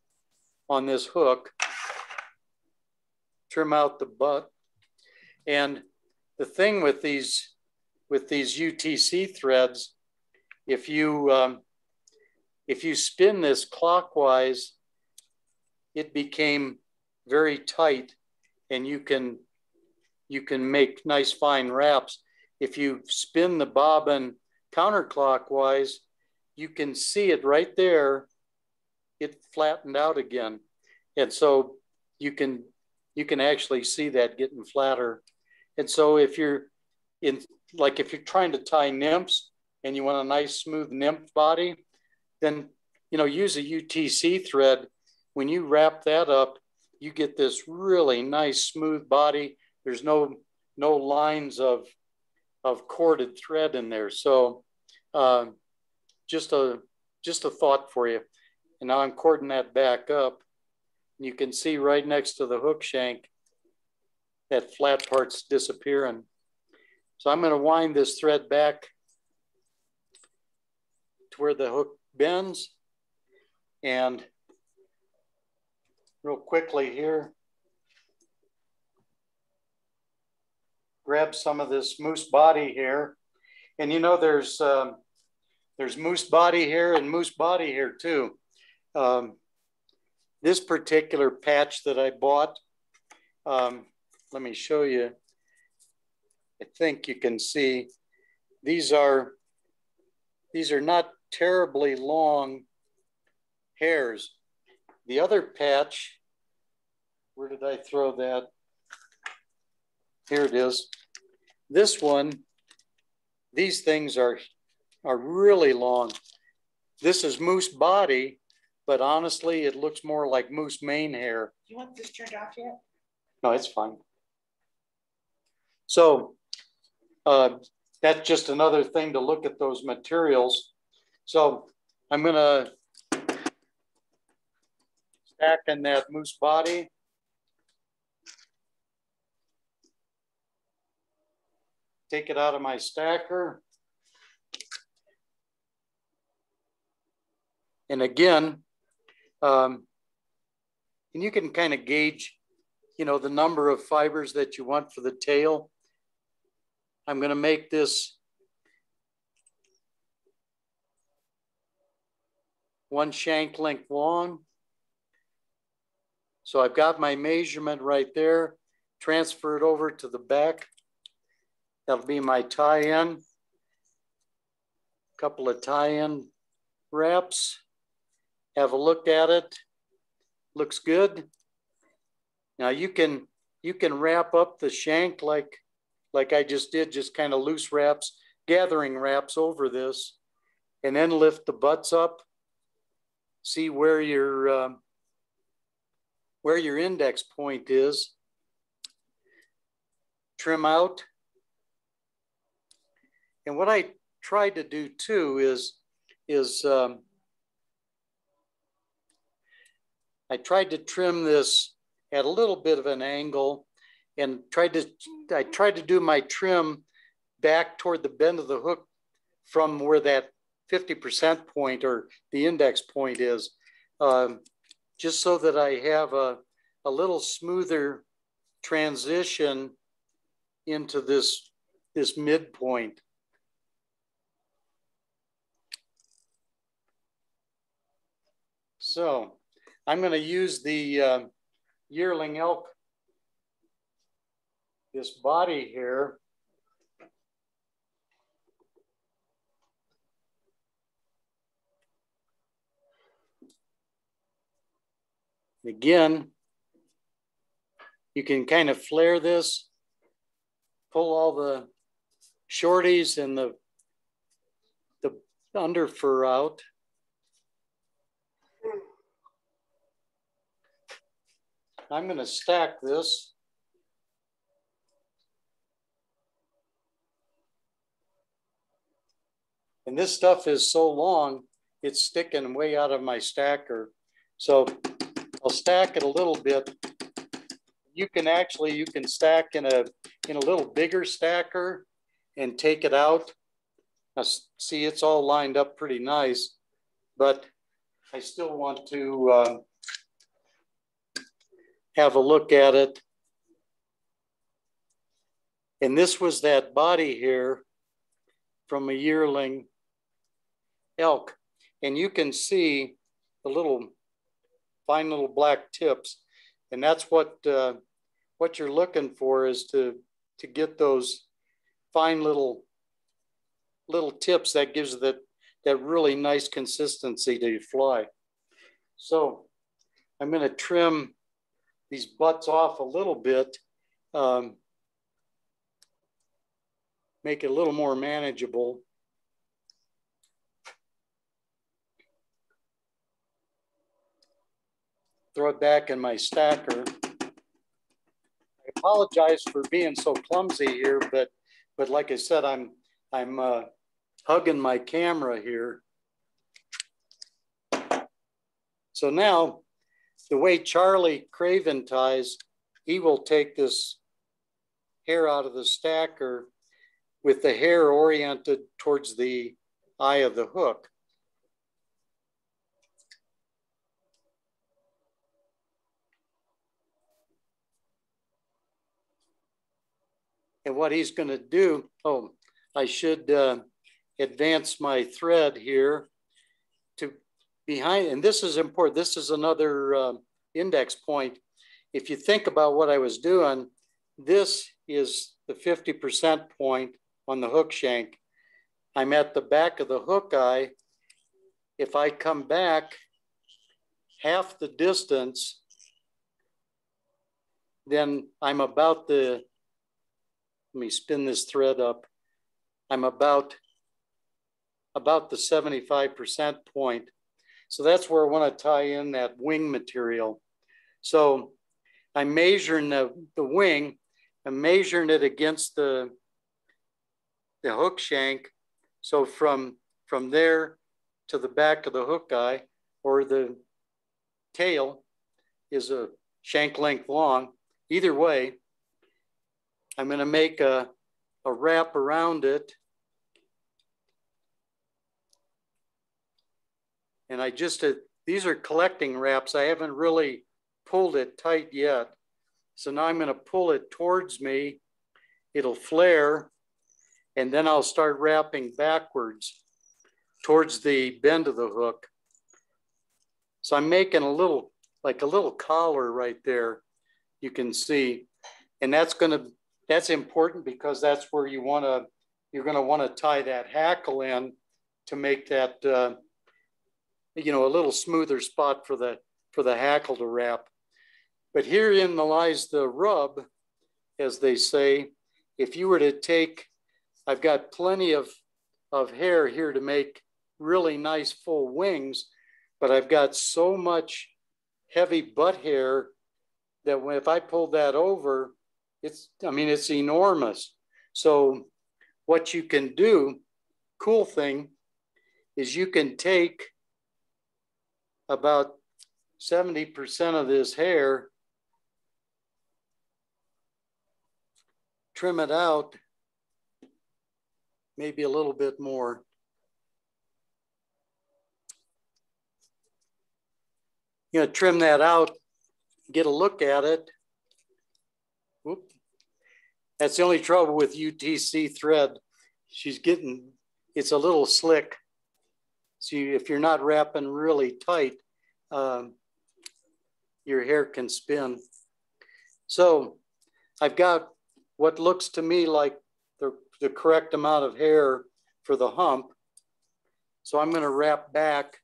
on this hook, trim out the butt. And the thing with these UTC threads, if you spin this clockwise, it became very tight, and you can make nice fine wraps. If you spin the bobbin counterclockwise, you can see it right there. It flattened out again. And so you can actually see that getting flatter. And so if you're trying to tie nymphs and you want a nice smooth nymph body, then use a UTC thread. When you wrap that up, you get this really nice smooth body. There's no lines of corded thread in there. So just a thought for you. And now I'm cording that back up. You can see right next to the hook shank, that flat part's disappearing. So I'm going to wind this thread back to where the hook bends. And real quickly here, grab some of this moose body hair. And there's moose body hair and moose body hair too. This particular patch that I bought, let me show you. I think you can see these are these are not terribly long hairs. The other patch, where did I throw that? Here it is. This one, these things are really long. This is moose body, but honestly, it looks more like moose mane hair. Do you want this turned off yet? No, it's fine. So that's just another thing to look at those materials. So I'm gonna stack in that moose body. Take it out of my stacker. And again, and you can kind of gauge, you know, the number of fibers that you want for the tail. I'm going to make this 1 shank length long. So I've got my measurement right there. Transfer it over to the back. That'll be my tie-in. Couple of tie-in wraps. Have a look at it. Looks good. Now you can wrap up the shank like I just did, just kind of loose wraps, gathering wraps over this, and then lift the butts up. See where your index point is. Trim out. And what I tried to do too is I tried to trim this at a little bit of an angle, and I tried to do my trim back toward the bend of the hook from where that 50% point or the index point is, just so that I have a little smoother transition into this midpoint. So I'm going to use the yearling elk, this body here. Again, you can kind of flare this, pull all the shorties and the under fur out. I'm going to stack this. And this stuff is so long, it's sticking way out of my stacker. So I'll stack it a little bit. You can stack in a little bigger stacker and take it out. Now, see, it's all lined up pretty nice, but I still want to have a look at it. And this was that body here from a yearling elk. And you can see the fine little black tips. And that's what you're looking for, is to get those fine little tips that gives that really nice consistency to your fly. So I'm going to trim these butts off a little bit, make it a little more manageable. Throw it back in my stacker. I apologize for being so clumsy here, but like I said, I'm hugging my camera here. So now, the way Charlie Craven ties, he will take this hair out of the stacker with the hair oriented towards the eye of the hook. And what he's going to do, oh, I should advance my thread here to behind, and this is important. This is another index point. If you think about what I was doing, this is the 50% point on the hook shank. I'm at the back of the hook eye. If I come back half the distance, then I'm about the, let me spin this thread up. I'm about the 75% point. So that's where I want to tie in that wing material. So I'm measuring the wing. I'm measuring it against the hook shank. So from there to the back of the hook eye, or the tail is a shank length long. Either way, I'm going to make a wrap around it. And I just, these are collecting wraps. I haven't really pulled it tight yet. So now I'm going to pull it towards me. It'll flare, and then I'll start wrapping backwards towards the bend of the hook. So I'm making a little, like a little collar right there, you can see. And that's important because that's where you're going to want to tie that hackle in to make that, you know, a little smoother spot for the hackle to wrap. But herein lies the rub, as they say. If you were to take, I've got plenty of hair here to make really nice full wings, but I've got so much heavy butt hair that if I pull that over, it's enormous. So what you can do, cool thing, is you can take about 70% of this hair, trim it out, maybe a little bit more. You know, trim that out, get a look at it. Whoop. That's the only trouble with UTC thread. It's a little slick. So if you're not wrapping really tight, your hair can spin. So I've got what looks to me like the correct amount of hair for the hump. So I'm going to wrap back.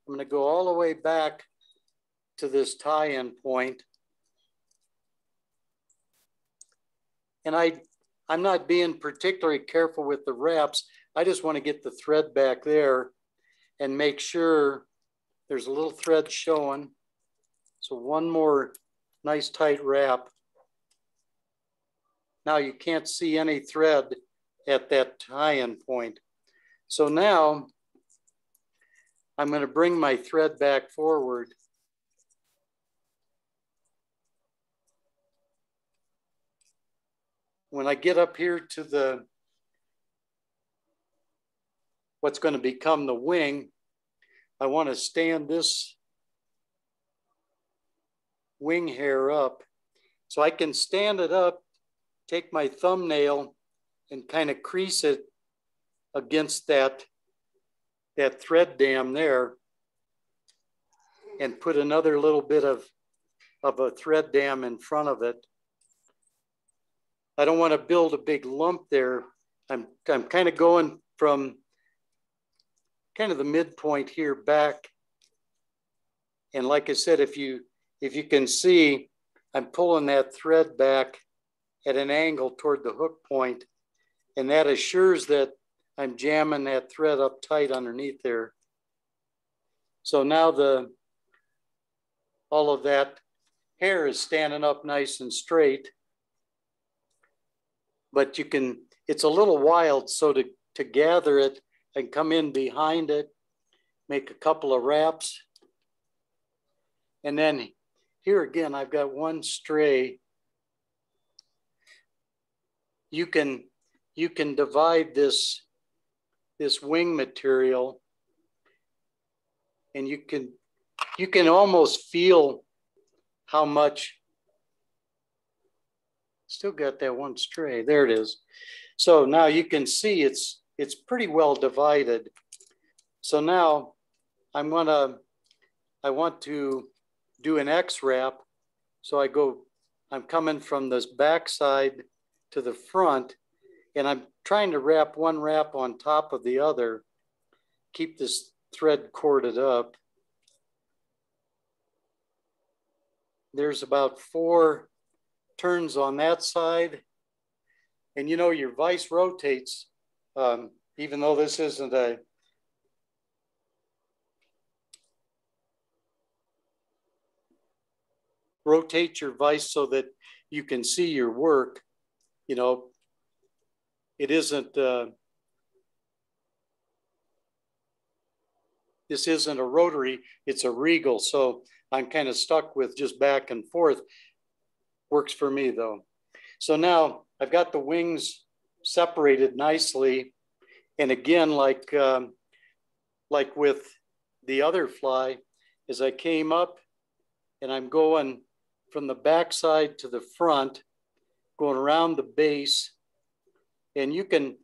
I'm going to go all the way back to this tie-in point. And I'm not being particularly careful with the wraps. I just want to get the thread back there and make sure there's a little thread showing. So one more nice tight wrap. Now you can't see any thread at that tie-in point. So now I'm going to bring my thread back forward. When I get up here to what's going to become the wing, I want to stand this wing hair up. So I can stand it up, take my thumbnail and kind of crease it against that thread dam there and put another little bit of a thread dam in front of it. I don't want to build a big lump there. I'm kind of going from kind of the midpoint here back. And like I said, if you can see, I'm pulling that thread back at an angle toward the hook point, and that assures that I'm jamming that thread up tight underneath there. So now all of that hair is standing up nice and straight, but it's a little wild. So to gather it and come in behind it, make a couple of wraps. And then here again, I've got one stray. You can divide this wing material, and you can almost feel how much. Still got that one stray. There it is. So now you can see it's pretty well divided. So now I want to do an X wrap. So I'm coming from this back side to the front, And I'm trying to wrap one wrap on top of the other, keep this thread corded up. There's about 4 turns on that side. And you know, your vise rotates, even though this isn't a rotate your vise so that you can see your work. You know, it isn't, this isn't a rotary, it's a regal. So I'm kind of stuck with just back and forth. Works for me though. So now I've got the wings separated nicely. And again, like with the other fly, as I came up and I'm going from the back side to the front, going around the base, and you can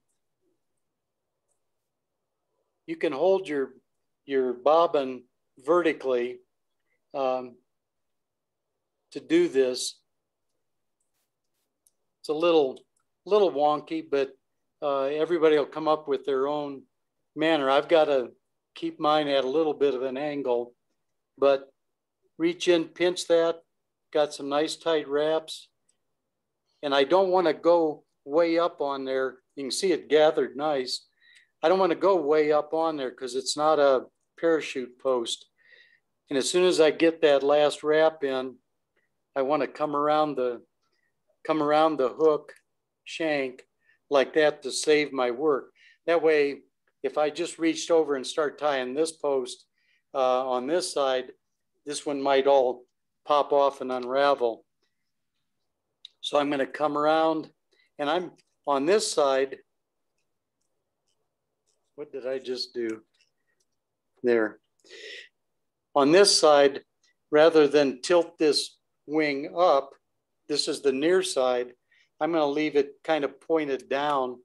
hold your bobbin vertically to do this. It's a little wonky, but everybody will come up with their own manner. I've got to keep mine at a little bit of an angle, but reach in, pinch that, got some nice tight wraps. And I don't want to go way up on there. You can see it gathered nice. I don't want to go way up on there because it's not a parachute post. And as soon as I get that last wrap in, I want to come around the hook shank like that to save my work. That way, if I just reached over and start tying this post on this side, this one might all pop off and unravel. So I'm going to come around, and I'm on this side. What did I just do? There. On this side, rather than tilt this wing up, this is the near side, I'm going to leave it kind of pointed down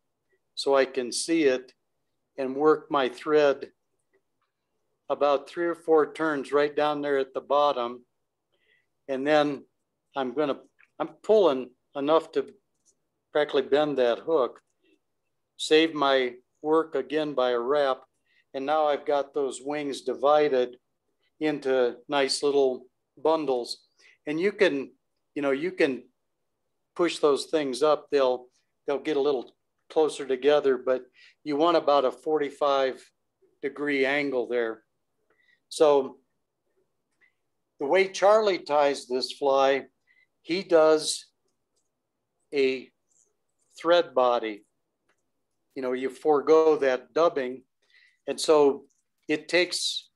so I can see it and work my thread about 3 or 4 turns right down there at the bottom. And then I'm pulling enough to practically bend that hook, save my work again by a wrap. And now I've got those wings divided into nice little bundles. And you can push those things up. They'll get a little closer together, but you want about a 45-degree angle there. So the way Charlie ties this fly, he does a thread body. You know, you forego that dubbing. And so it takes,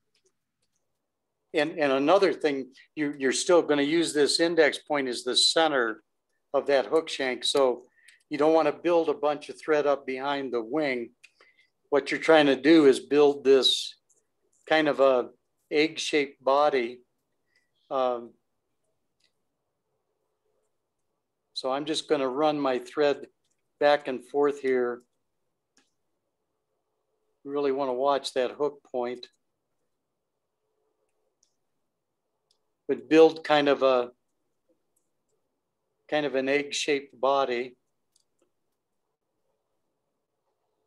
and another thing, you're still going to use this index point as the center of that hook shank. So you don't want to build a bunch of thread up behind the wing. What you're trying to do is build this kind of a egg-shaped body. So I'm just going to run my thread back and forth here. You really want to watch that hook point. But build kind of an egg-shaped body.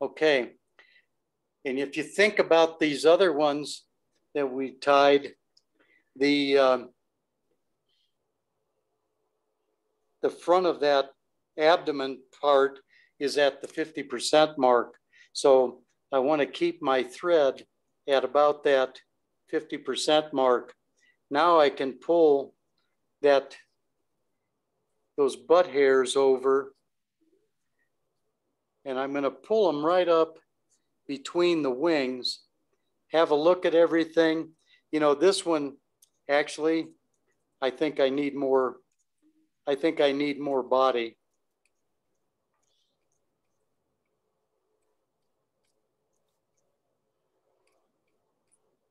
Okay. And if you think about these other ones that we tied, the front of that abdomen part is at the 50% mark. So I want to keep my thread at about that 50% mark. Now I can pull those butt hairs over, and I'm going to pull them right up between the wings. Have a look at everything. You know, this one, actually, I think I need more body.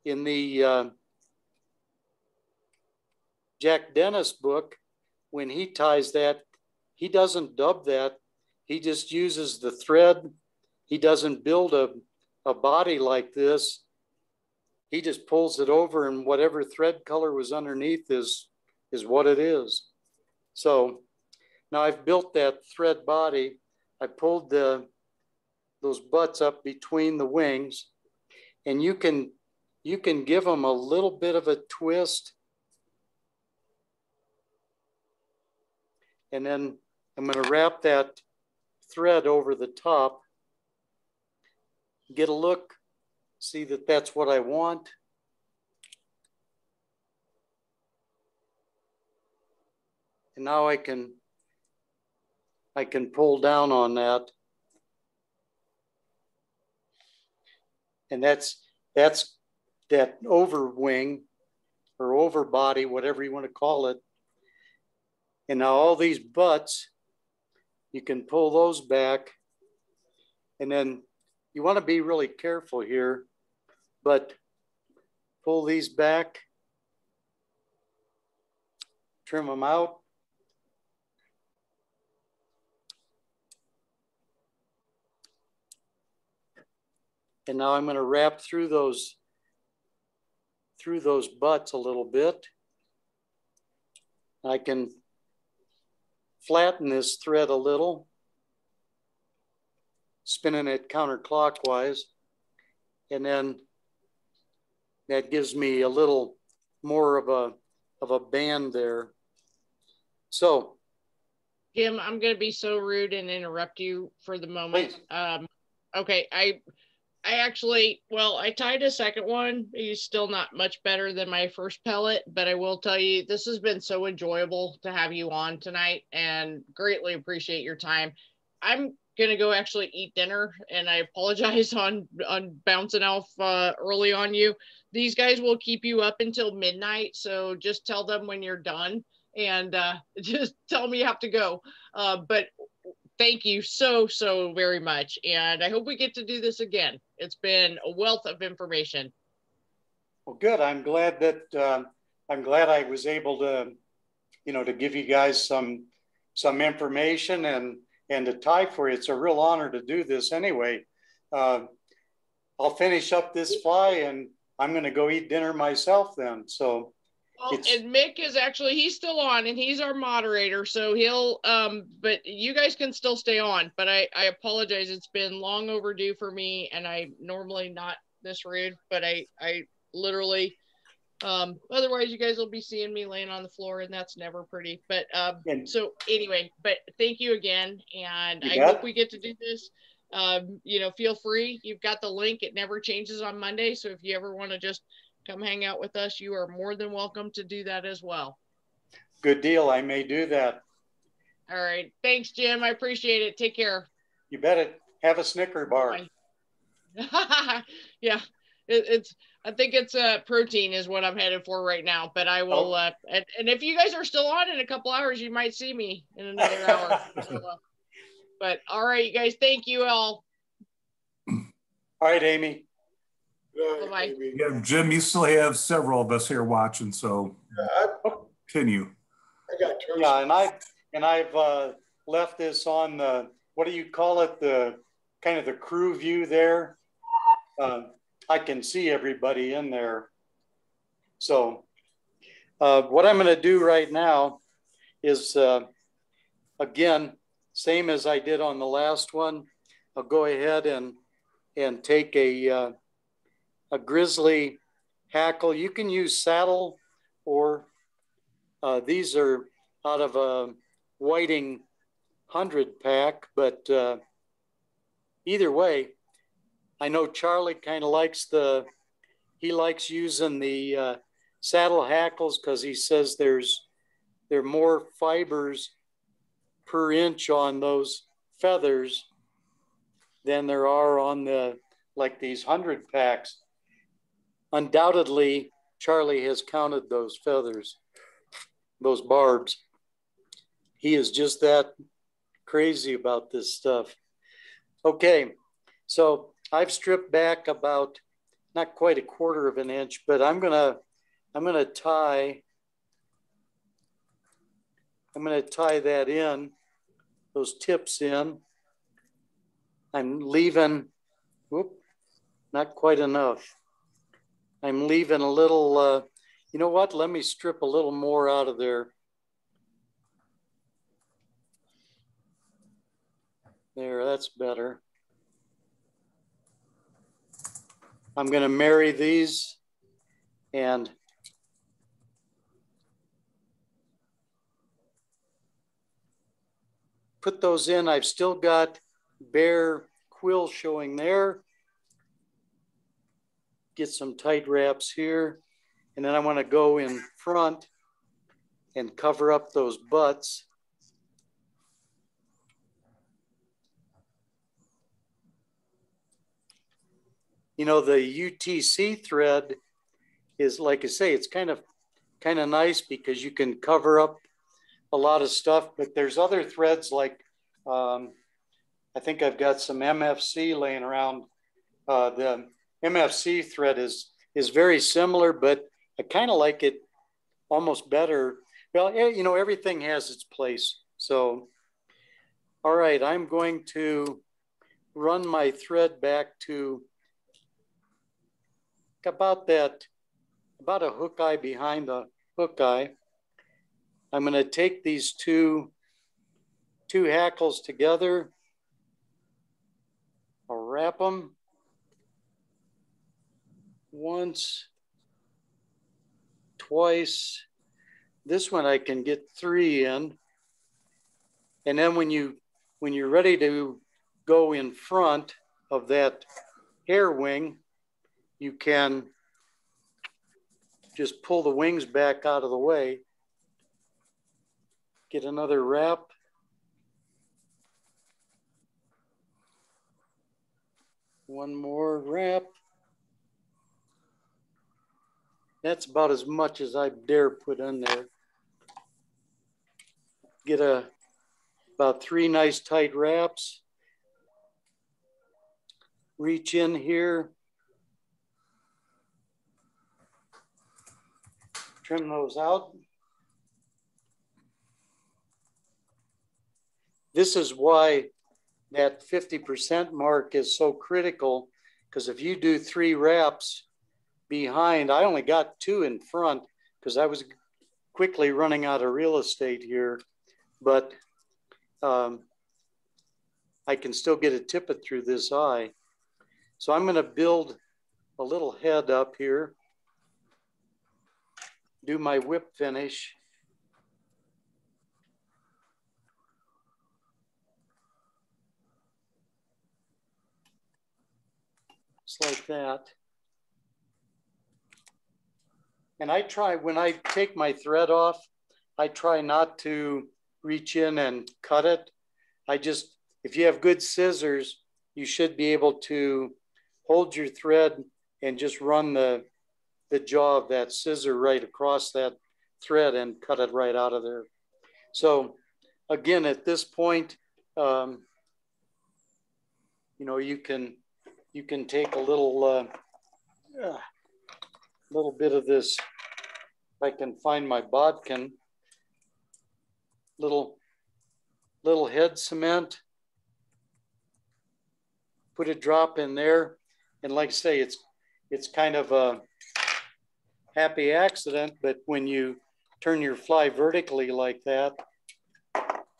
In the Jack Dennis book, when he ties that, he doesn't dub that. He just uses the thread. He doesn't build a body like this. He just pulls it over, and whatever thread color was underneath is what it is. So now I've built that thread body. I pulled those butts up between the wings, and you can give them a little bit of a twist. And then I'm going to wrap that thread over the top, get a look, see that that's what I want. And now I can pull down on that. And that's that over wing or over body, whatever you want to call it. And now all these butts, you can pull those back. And then you want to be really careful here, but pull these back, trim them out. And now I'm going to wrap through those butts a little bit. I can flatten this thread a little, spinning it counterclockwise. And then that gives me a little more of a band there. So, Jim, I'm going to be so rude and interrupt you for the moment. Okay, I actually, well, I tied a second one. He's still not much better than my first pellet, but I will tell you, this has been so enjoyable to have you on tonight and greatly appreciate your time. I'm going to go actually eat dinner, and I apologize on bouncing off early on you. These guys will keep you up until midnight, so just tell them when you're done and just tell me you have to go. But thank you so very much. And I hope we get to do this again. It's been a wealth of information. Well, good. I'm glad that I was able to, to give you guys some information and to tie for you. It's a real honor to do this anyway. I'll finish up this fly and I'm going to go eat dinner myself then. So. Well, and Mick is actually, he's still on and he's our moderator. So he'll, but you guys can still stay on, but I apologize. It's been long overdue for me and I'm normally not this rude, but I literally, otherwise you guys will be seeing me laying on the floor and that's never pretty, but, so anyway, but thank you again. And I hope we get to do this. Feel free. You've got the link. It never changes on Monday. So if you ever want to just come hang out with us, you are more than welcome to do that as well. Good deal. I may do that. All right. Thanks, Jim. I appreciate it. Take care. You bet it. Have a Snicker bar. Yeah. I think it's protein is what I'm headed for right now, but I will, and if you guys are still on in a couple hours, you might see me in another hour. But all right, you guys, thank you all. All right, Amy. Bye-bye. Yeah, Jim, you still have several of us here watching, so continue. Yeah, and I've left this on the, what do you call it, the kind of the crew view there. I can see everybody in there. So what I'm going to do right now is, again, same as I did on the last one. I'll go ahead and take a grizzly hackle. You can use saddle, or these are out of a whiting 100 pack, but either way, I know Charlie kind of likes he likes using the saddle hackles because he says there are more fibers per inch on those feathers than there are on these 100 packs. Undoubtedly, Charlie has counted those feathers, those barbs. He is just that crazy about this stuff. Okay, so I've stripped back about not quite a quarter of an inch, but I'm gonna tie that in, those tips in. I'm leaving, not quite enough. I'm leaving a little, you know what? Let me strip a little more out of there. There. that's better. I'm going to marry these and put those in. I've still got bare quill showing there. Get some tight wraps here. And then I want to go in front and cover up those butts. You know, the UTC thread is, like I say, it's kind of nice because you can cover up a lot of stuff, but there's other threads like, I think I've got some MFC laying around. The MFC thread is very similar, but I kind of like it almost better. Well, you know, everything has its place. So, all right, I'm going to run my thread back to about a hook eye behind the hook eye. I'm going to take these two hackles together. I'll wrap them once, twice. This one I can get 3 in. And then when you're ready to go in front of that hair wing, you can just pull the wings back out of the way. Get another wrap. One more wrap. That's about as much as I dare put in there. Get about 3 nice tight wraps. Reach in here. Trim those out. This is why that 50% mark is so critical, because if you do 3 wraps behind, I only got 2 in front because I was quickly running out of real estate here, but I can still get a tippet through this eye. So I'm going to build a little head up here, do my whip finish. Just like that. And I try, when I take my thread off, I try not to reach in and cut it. If you have good scissors, you should be able to hold your thread and just run the jaw of that scissor right across that thread and cut it right out of there. So again, at this point, you know, you can take a little bit of this, if I can find my bodkin, little head cement, put a drop in there. And like I say, it's kind of a happy accident, but when you turn your fly vertically like that,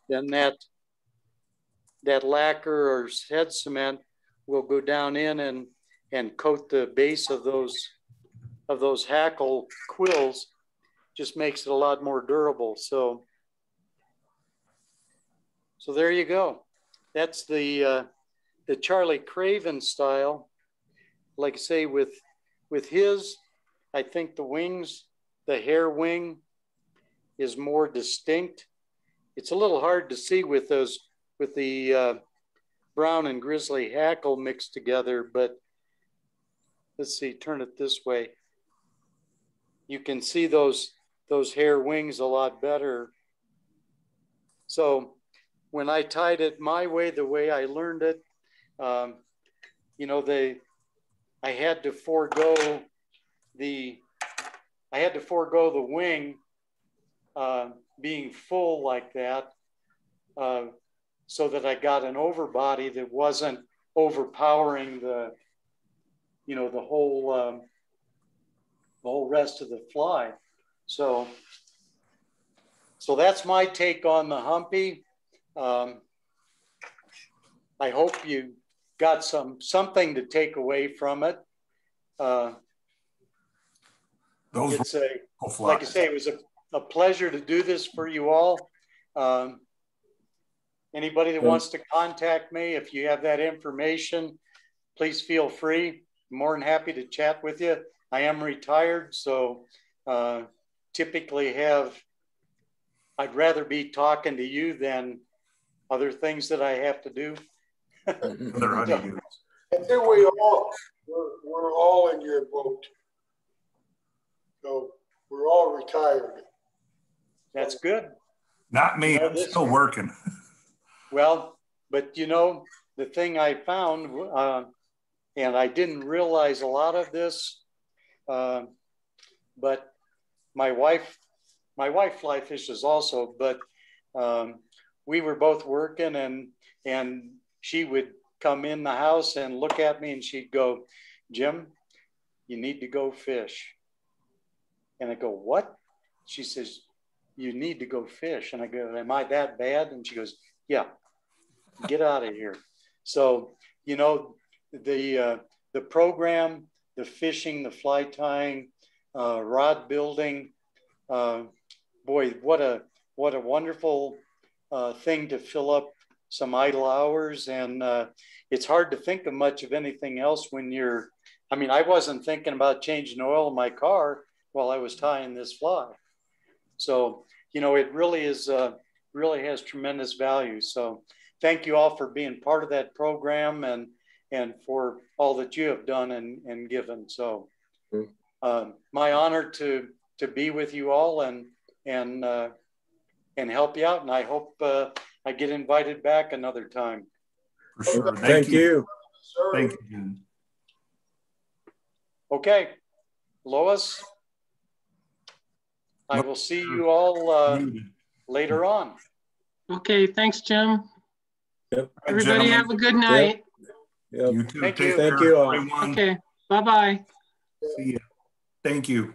then that lacquer or head cement will go down in and coat the base of those hackle quills. Just makes it a lot more durable. So there you go. That's the Charlie Craven style. Like I say, with his, I think the wings, the hair wing is more distinct. It's a little hard to see with the brown and grizzly hackle mixed together, but let's see, turn it this way. You can see those hair wings a lot better. So when I tied it my way, the way I learned it, you know, I had to forego the wing being full like that, so that I got an overbody that wasn't overpowering the whole rest of the fly. So that's my take on the Humpy. I hope you got something to take away from it. It's like I say, it was a pleasure to do this for you all. Anybody that wants to contact me, if you have that information, please feel free. I'm more than happy to chat with you. I am retired, so typically I'd rather be talking to you than other things that I have to do. I think we're all in your boat. So we're all retired. That's good. Not me, I'm still working. Well, but you know, the thing I found, and I didn't realize a lot of this, but my wife fly fishes also, but we were both working, and she would come in the house and look at me and she'd go, Jim, you need to go fish. And I go, what? She says, you need to go fish. And I go, am I that bad? And she goes, yeah, get out of here. So, you know, the program, the fishing, the fly tying, rod building, boy, what a wonderful thing to fill up some idle hours. And it's hard to think of much of anything else when you're, I mean, I wasn't thinking about changing oil in my car while I was tying this fly. So, you know, it really is, really has tremendous value. So thank you all for being part of that program and for all that you have done and given. So my honor to be with you all and help you out. And I hope I get invited back another time. For sure. Thank you. Thank you, Jim. Okay, Lois, I will see you all later on. Okay, thanks, Jim. Yep. Everybody have a good night. Yep. You too. Thank you. Thank you all. Everyone. Okay, bye-bye. See you. Thank you.